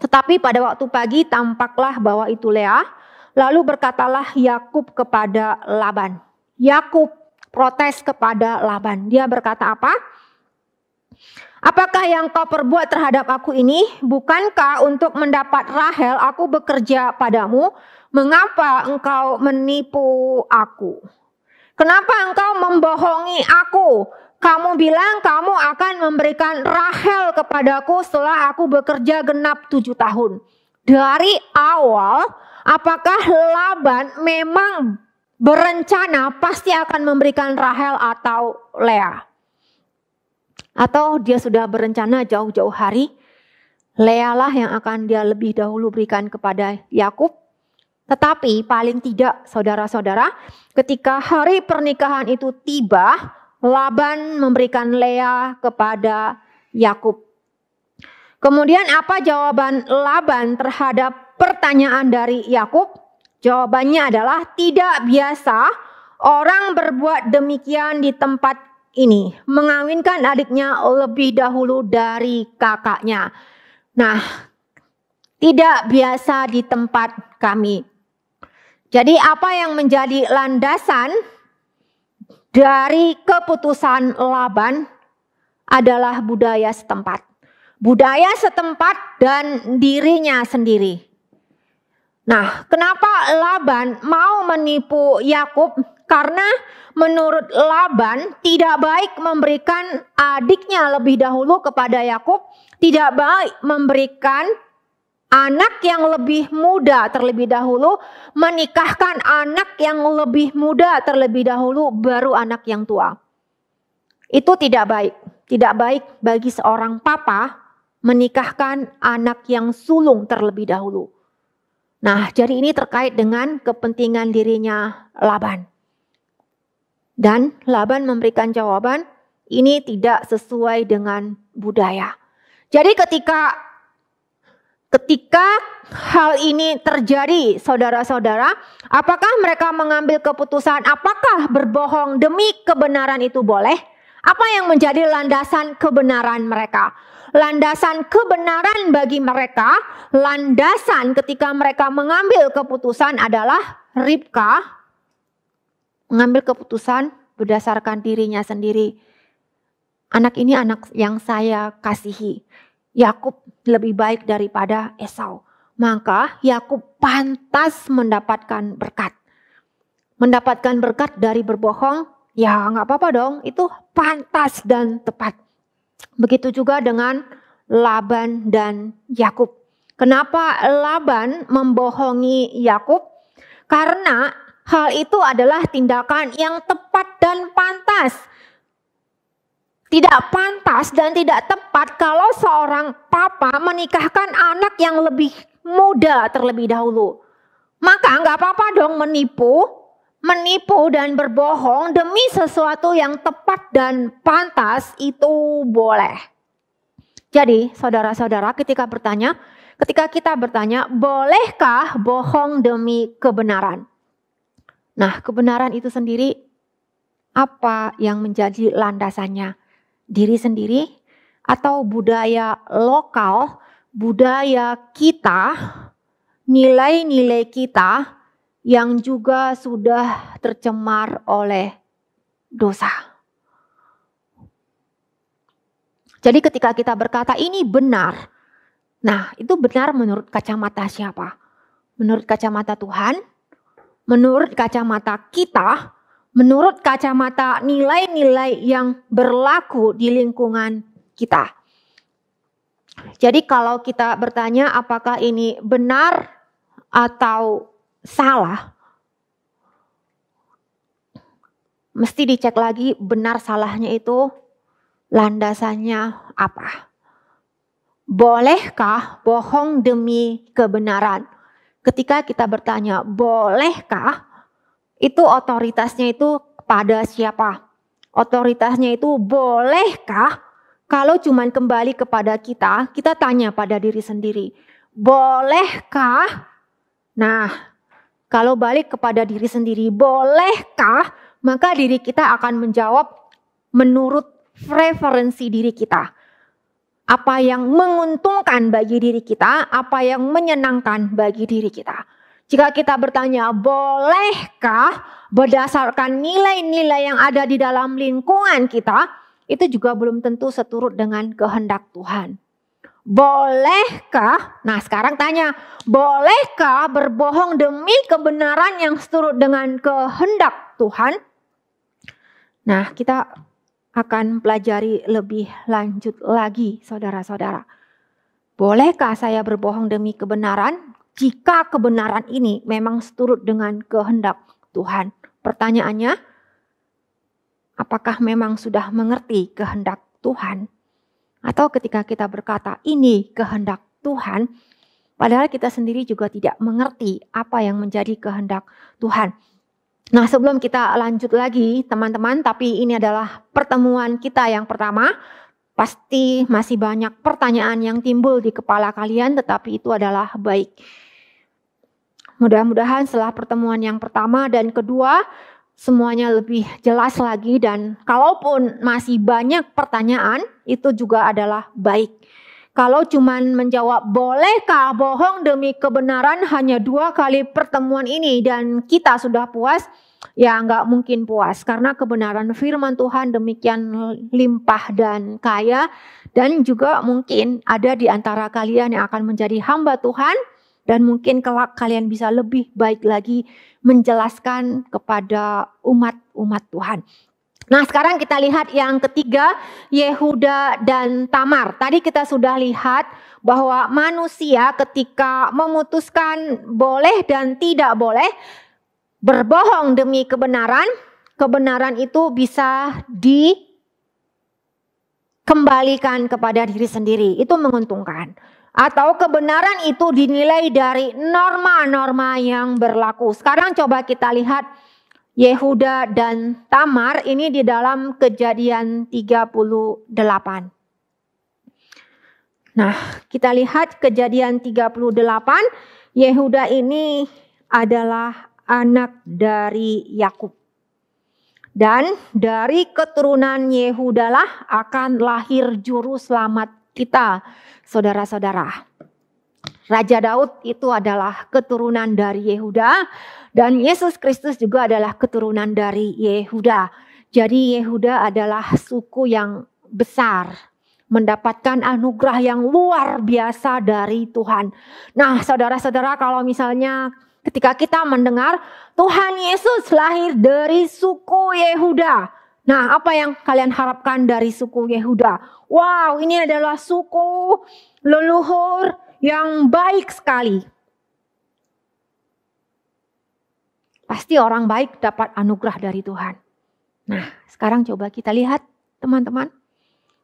Tetapi pada waktu pagi tampaklah bahwa itu Lea, lalu berkatalah Yakub kepada Laban. Yakub protes kepada Laban. Dia berkata apa? "Apakah yang kau perbuat terhadap aku ini? Bukankah untuk mendapat Rahel aku bekerja padamu? Mengapa engkau menipu aku? Kenapa engkau membohongi aku? Kamu bilang kamu akan memberikan Rahel kepadaku setelah aku bekerja genap 7 tahun. Dari awal, apakah Laban memang berencana pasti akan memberikan Rahel atau Lea? Atau dia sudah berencana jauh-jauh hari, Lea lah yang akan dia lebih dahulu berikan kepada Yakub. Tetapi paling tidak saudara-saudara, ketika hari pernikahan itu tiba, Laban memberikan Lea kepada Yakub. Kemudian apa jawaban Laban terhadap pertanyaan dari Yakub? Jawabannya adalah tidak biasa orang berbuat demikian di tempat ini, mengawinkan adiknya lebih dahulu dari kakaknya. Nah, tidak biasa di tempat kami. Jadi apa yang menjadi landasan dari keputusan Laban adalah budaya setempat. Budaya setempat dan dirinya sendiri. Nah, kenapa Laban mau menipu Yakub? Karena menurut Laban tidak baik memberikan adiknya lebih dahulu kepada Yakub, tidak baik memberikan anak yang lebih muda terlebih dahulu, menikahkan anak yang lebih muda terlebih dahulu, baru anak yang tua. Itu tidak baik. Tidak baik bagi seorang papa menikahkan anak yang sulung terlebih dahulu. Nah, jadi ini terkait dengan kepentingan dirinya Laban. Dan Laban memberikan jawaban, ini tidak sesuai dengan budaya. Jadi ketika Ketika hal ini terjadi, saudara-saudara, apakah mereka mengambil keputusan apakah berbohong demi kebenaran itu boleh? Apa yang menjadi landasan kebenaran mereka? Landasan kebenaran bagi mereka, landasan ketika mereka mengambil keputusan adalah Ribka mengambil keputusan berdasarkan dirinya sendiri. Anak ini anak yang saya kasihi. Yakub lebih baik daripada Esau. Maka Yakub pantas mendapatkan berkat. Mendapatkan berkat dari berbohong, ya nggak apa-apa dong. Itu pantas dan tepat. Begitu juga dengan Laban dan Yakub. Kenapa Laban membohongi Yakub? Karena hal itu adalah tindakan yang tepat dan pantas. Tidak pantas dan tidak tepat kalau seorang papa menikahkan anak yang lebih muda terlebih dahulu. Maka nggak apa-apa dong menipu dan berbohong demi sesuatu yang tepat dan pantas itu boleh. Jadi saudara-saudara ketika kita bertanya, bolehkah bohong demi kebenaran? Nah, kebenaran itu sendiri apa yang menjadi landasannya? Diri sendiri atau budaya lokal, budaya kita, nilai-nilai kita yang juga sudah tercemar oleh dosa. Jadi ketika kita berkata ini benar, nah itu benar menurut kacamata siapa? Menurut kacamata Tuhan? Menurut kacamata kita? Menurut kacamata nilai-nilai yang berlaku di lingkungan kita. Jadi kalau kita bertanya apakah ini benar atau salah, mesti dicek lagi benar salahnya itu landasannya apa. Bolehkah bohong demi kebenaran? Ketika kita bertanya bolehkah, itu otoritasnya itu pada siapa? Otoritasnya itu bolehkah? Kalau cuman kembali kepada kita tanya pada diri sendiri. Bolehkah? Nah, kalau balik kepada diri sendiri, bolehkah? Maka diri kita akan menjawab menurut preferensi diri kita. Apa yang menguntungkan bagi diri kita, apa yang menyenangkan bagi diri kita. Jika kita bertanya, bolehkah berdasarkan nilai-nilai yang ada di dalam lingkungan kita, itu juga belum tentu seturut dengan kehendak Tuhan. Bolehkah, nah sekarang tanya, bolehkah berbohong demi kebenaran yang seturut dengan kehendak Tuhan? Nah, kita akan pelajari lebih lanjut lagi, saudara-saudara. Bolehkah saya berbohong demi kebenaran? Jika kebenaran ini memang seturut dengan kehendak Tuhan. Pertanyaannya, apakah memang sudah mengerti kehendak Tuhan? Atau ketika kita berkata ini kehendak Tuhan, padahal kita sendiri juga tidak mengerti apa yang menjadi kehendak Tuhan. Nah, sebelum kita lanjut lagi teman-teman, tapi ini adalah pertemuan kita yang pertama. Pasti masih banyak pertanyaan yang timbul di kepala kalian, tetapi itu adalah baik. Mudah-mudahan setelah pertemuan yang pertama dan kedua, semuanya lebih jelas lagi. Dan kalaupun masih banyak pertanyaan, itu juga adalah baik. Kalau cuman menjawab bolehkah bohong demi kebenaran hanya 2 kali pertemuan ini dan kita sudah puas, ya nggak mungkin puas. Karena kebenaran firman Tuhan demikian limpah dan kaya. Dan juga mungkin ada di antara kalian yang akan menjadi hamba Tuhan. Dan mungkin kelak kalian bisa lebih baik lagi menjelaskan kepada umat-umat Tuhan. Nah, sekarang kita lihat yang ketiga, Yehuda dan Tamar. Tadi kita sudah lihat bahwa manusia ketika memutuskan boleh dan tidak boleh berbohong demi kebenaran, kebenaran itu bisa dikembalikan kepada diri sendiri. Itu menguntungkan. Atau kebenaran itu dinilai dari norma-norma yang berlaku. Sekarang coba kita lihat Yehuda dan Tamar ini di dalam Kejadian 38. Nah, kita lihat Kejadian 38, Yehuda ini adalah anak dari Yakub. Dan dari keturunan Yehudalah akan lahir juru selamat kita, saudara-saudara. Raja Daud itu adalah keturunan dari Yehuda, dan Yesus Kristus juga adalah keturunan dari Yehuda. Jadi Yehuda adalah suku yang besar, mendapatkan anugerah yang luar biasa dari Tuhan. Nah, saudara-saudara, kalau misalnya ketika kita mendengar Tuhan Yesus lahir dari suku Yehuda, nah, apa yang kalian harapkan dari suku Yehuda? Wow, ini adalah suku leluhur yang baik sekali. Pasti orang baik dapat anugerah dari Tuhan. Nah, sekarang coba kita lihat, teman-teman.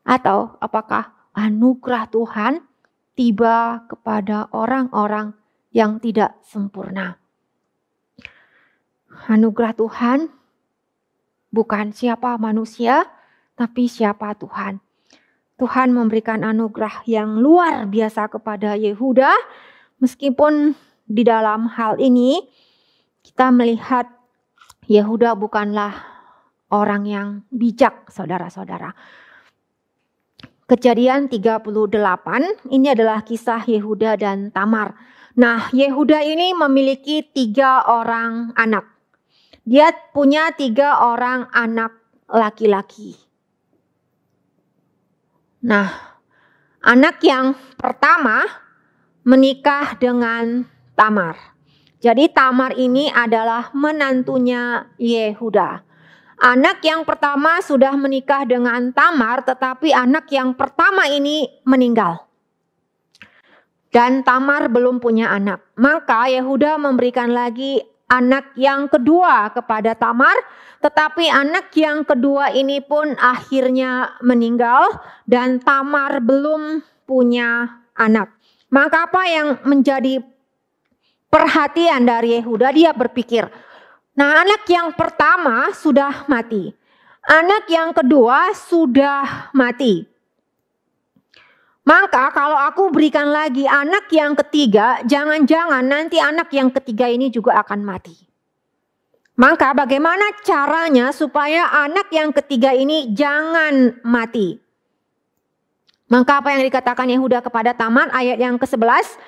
Atau apakah anugerah Tuhan tiba kepada orang-orang yang tidak sempurna? Anugerah Tuhan bukan siapa manusia, tapi siapa Tuhan. Tuhan memberikan anugerah yang luar biasa kepada Yehuda, meskipun di dalam hal ini kita melihat Yehuda bukanlah orang yang bijak, saudara-saudara. Kejadian 38, ini adalah kisah Yehuda dan Tamar. Nah, Yehuda ini memiliki 3 orang anak. Dia punya 3 orang anak laki-laki. Nah, anak yang pertama menikah dengan Tamar. Jadi Tamar ini adalah menantunya Yehuda. Anak yang pertama sudah menikah dengan Tamar, tetapi anak yang pertama ini meninggal. Dan Tamar belum punya anak. Maka Yehuda memberikan lagi anak yang kedua kepada Tamar, tetapi anak yang kedua ini pun akhirnya meninggal dan Tamar belum punya anak. Maka apa yang menjadi perhatian dari Yehuda? Dia berpikir, nah, anak yang pertama sudah mati. Anak yang kedua sudah mati. Maka kalau aku berikan lagi anak yang ketiga, jangan-jangan nanti anak yang ketiga ini juga akan mati. Maka bagaimana caranya supaya anak yang ketiga ini jangan mati? Maka apa yang dikatakan Yehuda kepada Tamar, ayat yang ke-11.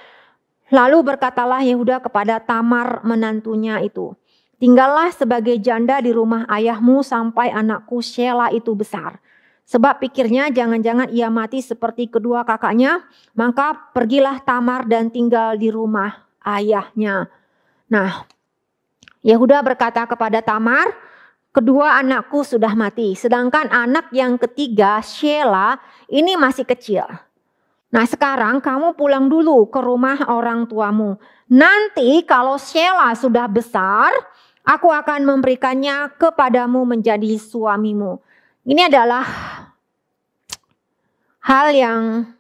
Lalu berkatalah Yehuda kepada Tamar menantunya itu, tinggallah sebagai janda di rumah ayahmu sampai anakku Shelah itu besar. Sebab pikirnya jangan-jangan ia mati seperti kedua kakaknya. Maka pergilah Tamar dan tinggal di rumah ayahnya. Nah, Yehuda berkata kepada Tamar, kedua anakku sudah mati. Sedangkan anak yang ketiga Shelah ini masih kecil. Nah, sekarang kamu pulang dulu ke rumah orang tuamu. Nanti kalau Shelah sudah besar, aku akan memberikannya kepadamu menjadi suamimu. Ini adalah hal yang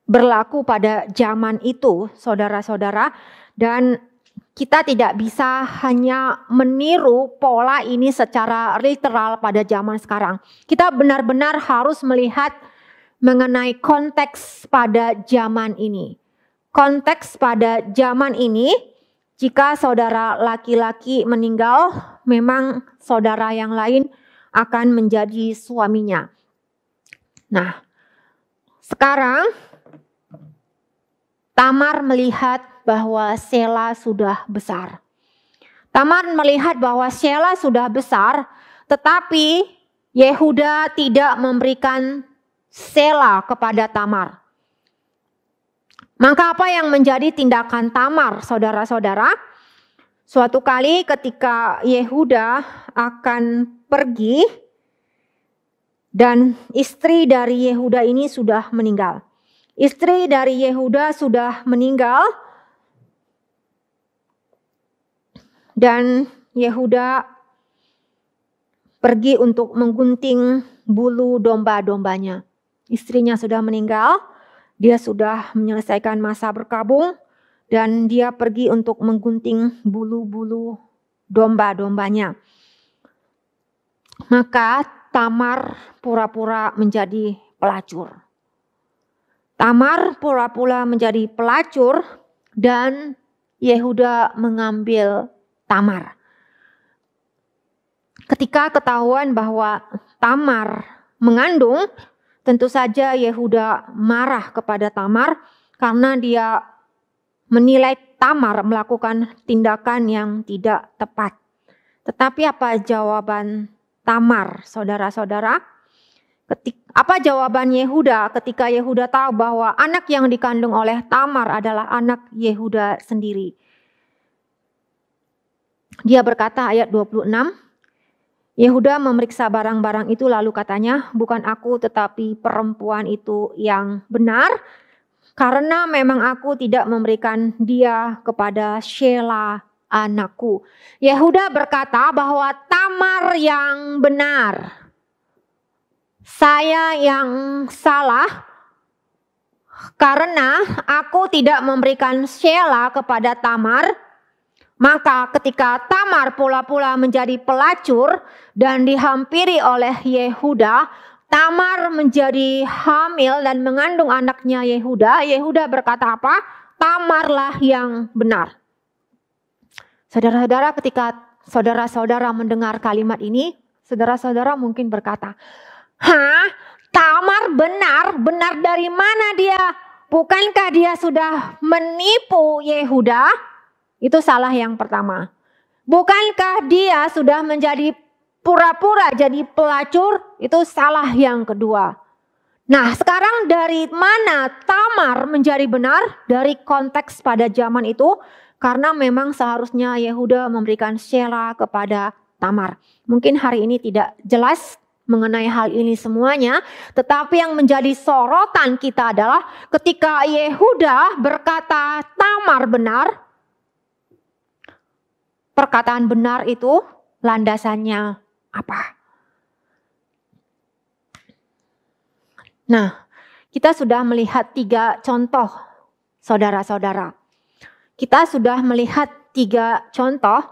berlaku pada zaman itu, saudara-saudara. Dan kita tidak bisa hanya meniru pola ini secara literal pada zaman sekarang. Kita benar-benar harus melihat mengenai konteks pada zaman ini. Konteks pada zaman ini, jika saudara laki-laki meninggal, memang saudara yang lain akan menjadi suaminya. Nah, sekarang Tamar melihat bahwa Shelah sudah besar. Tamar melihat bahwa Shelah sudah besar, tetapi Yehuda tidak memberikan Shelah kepada Tamar. Maka apa yang menjadi tindakan Tamar, saudara-saudara? Suatu kali ketika Yehuda akan pergi dan istri dari Yehuda ini sudah meninggal. Istri dari Yehuda sudah meninggal dan Yehuda pergi untuk menggunting bulu domba-dombanya. Istrinya sudah meninggal, dia sudah menyelesaikan masa berkabung dan dia pergi untuk menggunting bulu-bulu domba-dombanya. Maka Tamar pura-pura menjadi pelacur. Tamar pura-pura menjadi pelacur dan Yehuda mengambil Tamar. Ketika ketahuan bahwa Tamar mengandung, tentu saja Yehuda marah kepada Tamar karena dia menilai Tamar melakukan tindakan yang tidak tepat. Tetapi apa jawaban Tamar, saudara-saudara? Apa jawaban Yehuda ketika Yehuda tahu bahwa anak yang dikandung oleh Tamar adalah anak Yehuda sendiri? Dia berkata ayat 26, Yehuda memeriksa barang-barang itu lalu katanya, bukan aku tetapi perempuan itu yang benar, karena memang aku tidak memberikan dia kepada Shelah anakku. Yehuda berkata bahwa Tamar yang benar. Saya yang salah karena aku tidak memberikan Shelah kepada Tamar. Maka ketika Tamar pula-pula menjadi pelacur dan dihampiri oleh Yehuda, Tamar menjadi hamil dan mengandung anaknya Yehuda. Yehuda berkata apa? Tamarlah yang benar. Saudara-saudara, ketika saudara-saudara mendengar kalimat ini, saudara-saudara mungkin berkata, hah? Tamar benar? Benar dari mana dia? Bukankah dia sudah menipu Yehuda? Itu salah yang pertama. Bukankah dia sudah menjadi pura-pura jadi pelacur? Itu salah yang kedua. Nah, sekarang dari mana Tamar menjadi benar? Dari konteks pada zaman itu. Karena memang seharusnya Yehuda memberikan Shelah kepada Tamar. Mungkin hari ini tidak jelas mengenai hal ini semuanya, tetapi yang menjadi sorotan kita adalah ketika Yehuda berkata Tamar benar, perkataan benar itu landasannya apa? Nah, kita sudah melihat 3 contoh, saudara-saudara. Kita sudah melihat 3 contoh.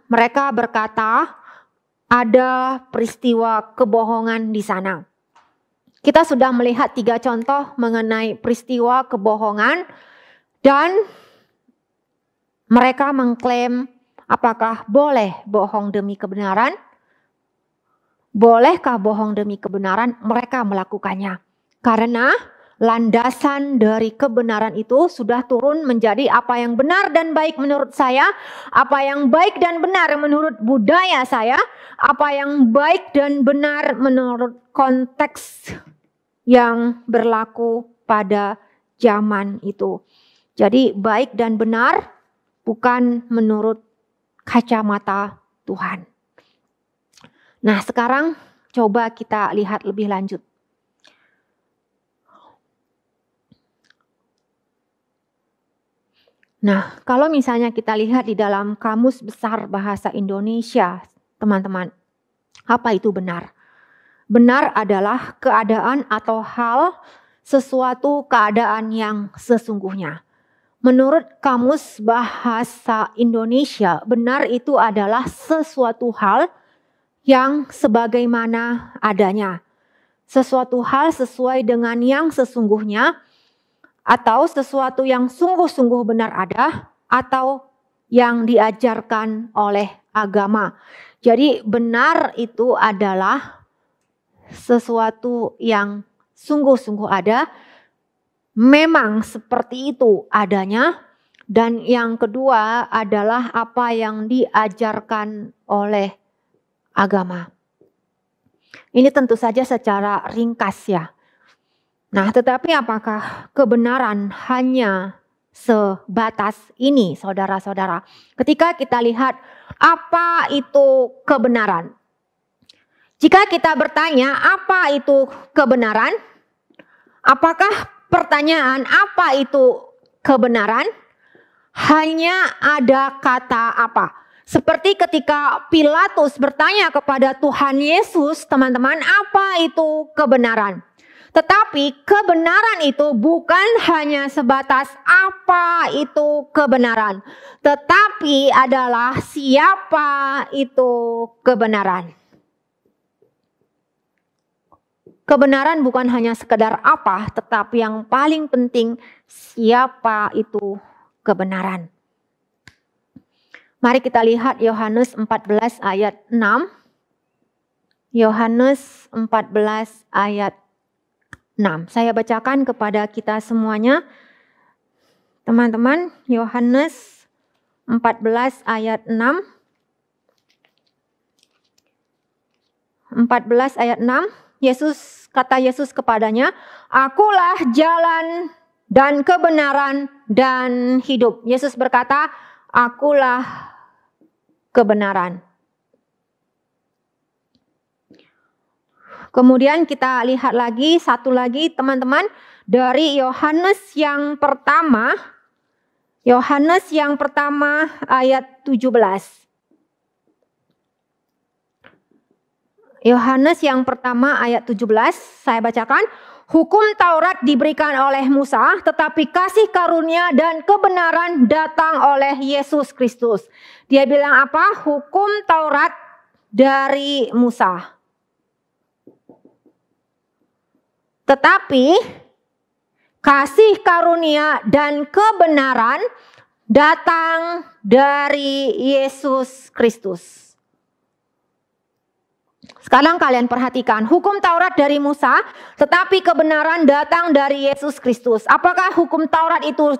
Mereka berkata ada peristiwa kebohongan di sana. Kita sudah melihat 3 contoh mengenai peristiwa kebohongan dan mereka mengklaim apakah boleh bohong demi kebenaran? Bolehkah bohong demi kebenaran? Mereka melakukannya. Karena landasan dari kebenaran itu sudah turun menjadi apa yang benar dan baik menurut saya, apa yang baik dan benar menurut budaya saya, apa yang baik dan benar menurut konteks yang berlaku pada zaman itu. Jadi baik dan benar bukan menurut kacamata Tuhan. Nah, sekarang coba kita lihat lebih lanjut. Nah, kalau misalnya kita lihat di dalam Kamus Besar Bahasa Indonesia, teman-teman, apa itu benar? Benar adalah keadaan atau hal, sesuatu keadaan yang sesungguhnya. Menurut Kamus Bahasa Indonesia, benar itu adalah sesuatu hal yang sebagaimana adanya. Sesuatu hal sesuai dengan yang sesungguhnya, atau sesuatu yang sungguh-sungguh benar ada, atau yang diajarkan oleh agama. Jadi benar itu adalah sesuatu yang sungguh-sungguh ada, memang seperti itu adanya, dan yang kedua adalah apa yang diajarkan oleh agama. Ini tentu saja secara ringkas ya. Nah, tetapi apakah kebenaran hanya sebatas ini, saudara-saudara? Ketika kita lihat apa itu kebenaran? Jika kita bertanya apa itu kebenaran? Apakah pertanyaan apa itu kebenaran? Hanya ada kata apa? Seperti ketika Pilatus bertanya kepada Tuhan Yesus, teman-teman, apa itu kebenaran? Tetapi kebenaran itu bukan hanya sebatas apa itu kebenaran, tetapi adalah siapa itu kebenaran. Kebenaran bukan hanya sekedar apa, tetapi yang paling penting siapa itu kebenaran. Mari kita lihat Yohanes 14 ayat 6. Yohanes 14 ayat 6. Saya bacakan kepada kita semuanya. Teman-teman, Yohanes 14 ayat 6. 14 ayat 6. Kata Yesus kepadanya, "Akulah jalan dan kebenaran dan hidup." Yesus berkata, "Akulah kebenaran." Kemudian kita lihat lagi, satu lagi teman-teman, dari Yohanes yang pertama. Yohanes yang pertama ayat 17. Yohanes yang pertama ayat 17, saya bacakan. "Hukum Taurat diberikan oleh Musa, tetapi kasih karunia dan kebenaran datang oleh Yesus Kristus." Dia bilang apa? Hukum Taurat dari Musa. Tetapi kasih karunia dan kebenaran datang dari Yesus Kristus. Sekarang kalian perhatikan, hukum Taurat dari Musa, tetapi kebenaran datang dari Yesus Kristus. Apakah hukum Taurat itu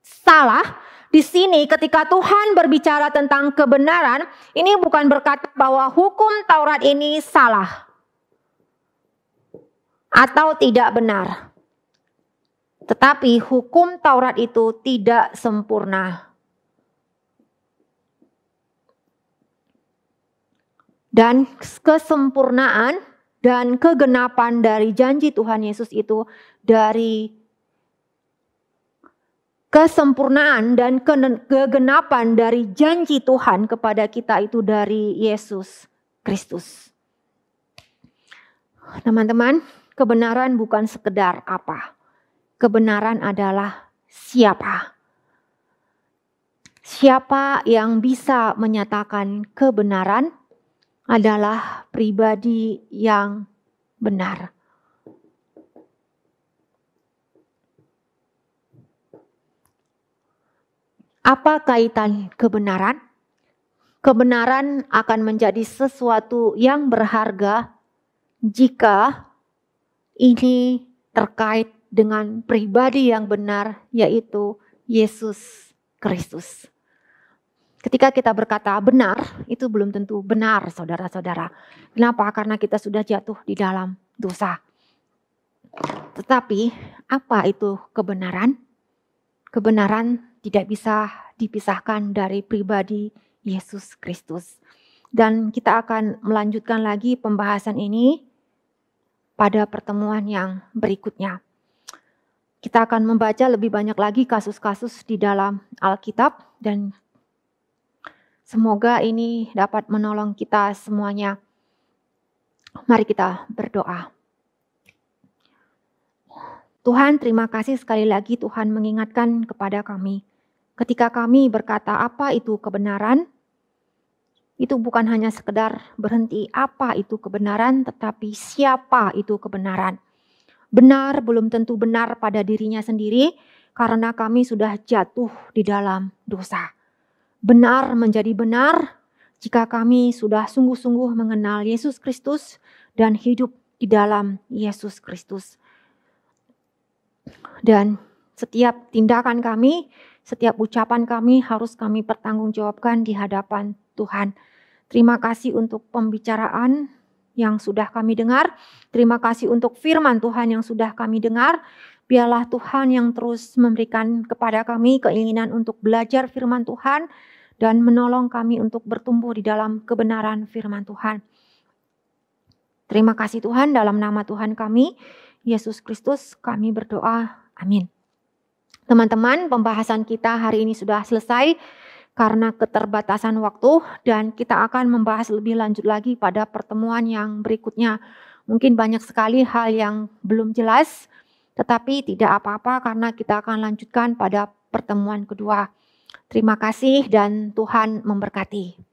salah? Di sini ketika Tuhan berbicara tentang kebenaran, ini bukan berkata bahwa hukum Taurat ini salah atau tidak benar. Tetapi hukum Taurat itu tidak sempurna. Dan kesempurnaan dan kegenapan dari janji Tuhan Yesus itu dari kesempurnaan dan kegenapan dari janji Tuhan kepada kita itu dari Yesus Kristus. Teman-teman, kebenaran bukan sekedar apa. Kebenaran adalah siapa. Siapa yang bisa menyatakan kebenaran adalah pribadi yang benar. Apa kaitan kebenaran? Kebenaran akan menjadi sesuatu yang berharga jika ini terkait dengan pribadi yang benar, yaitu Yesus Kristus. Ketika kita berkata benar, itu belum tentu benar, saudara-saudara. Kenapa? Karena kita sudah jatuh di dalam dosa. Tetapi, apa itu kebenaran? Kebenaran tidak bisa dipisahkan dari pribadi Yesus Kristus. Dan kita akan melanjutkan lagi pembahasan ini pada pertemuan yang berikutnya. Kita akan membaca lebih banyak lagi kasus-kasus di dalam Alkitab dan semoga ini dapat menolong kita semuanya. Mari kita berdoa. Tuhan, terima kasih sekali lagi Tuhan mengingatkan kepada kami. Ketika kami berkata apa itu kebenaran, itu bukan hanya sekedar berhenti apa itu kebenaran, tetapi siapa itu kebenaran. Benar belum tentu benar pada dirinya sendiri karena kami sudah jatuh di dalam dosa. Benar menjadi benar jika kami sudah sungguh-sungguh mengenal Yesus Kristus dan hidup di dalam Yesus Kristus. Dan setiap tindakan kami, setiap ucapan kami harus kami pertanggungjawabkan di hadapan Tuhan. Terima kasih untuk pembicaraan yang sudah kami dengar. Terima kasih untuk firman Tuhan yang sudah kami dengar. Biarlah Tuhan yang terus memberikan kepada kami keinginan untuk belajar firman Tuhan dan menolong kami untuk bertumbuh di dalam kebenaran firman Tuhan. Terima kasih Tuhan, dalam nama Tuhan kami, Yesus Kristus, kami berdoa. Amin. Teman-teman, pembahasan kita hari ini sudah selesai karena keterbatasan waktu dan kita akan membahas lebih lanjut lagi pada pertemuan yang berikutnya. Mungkin banyak sekali hal yang belum jelas, tetapi tidak apa-apa karena kita akan lanjutkan pada pertemuan kedua. Terima kasih dan Tuhan memberkati.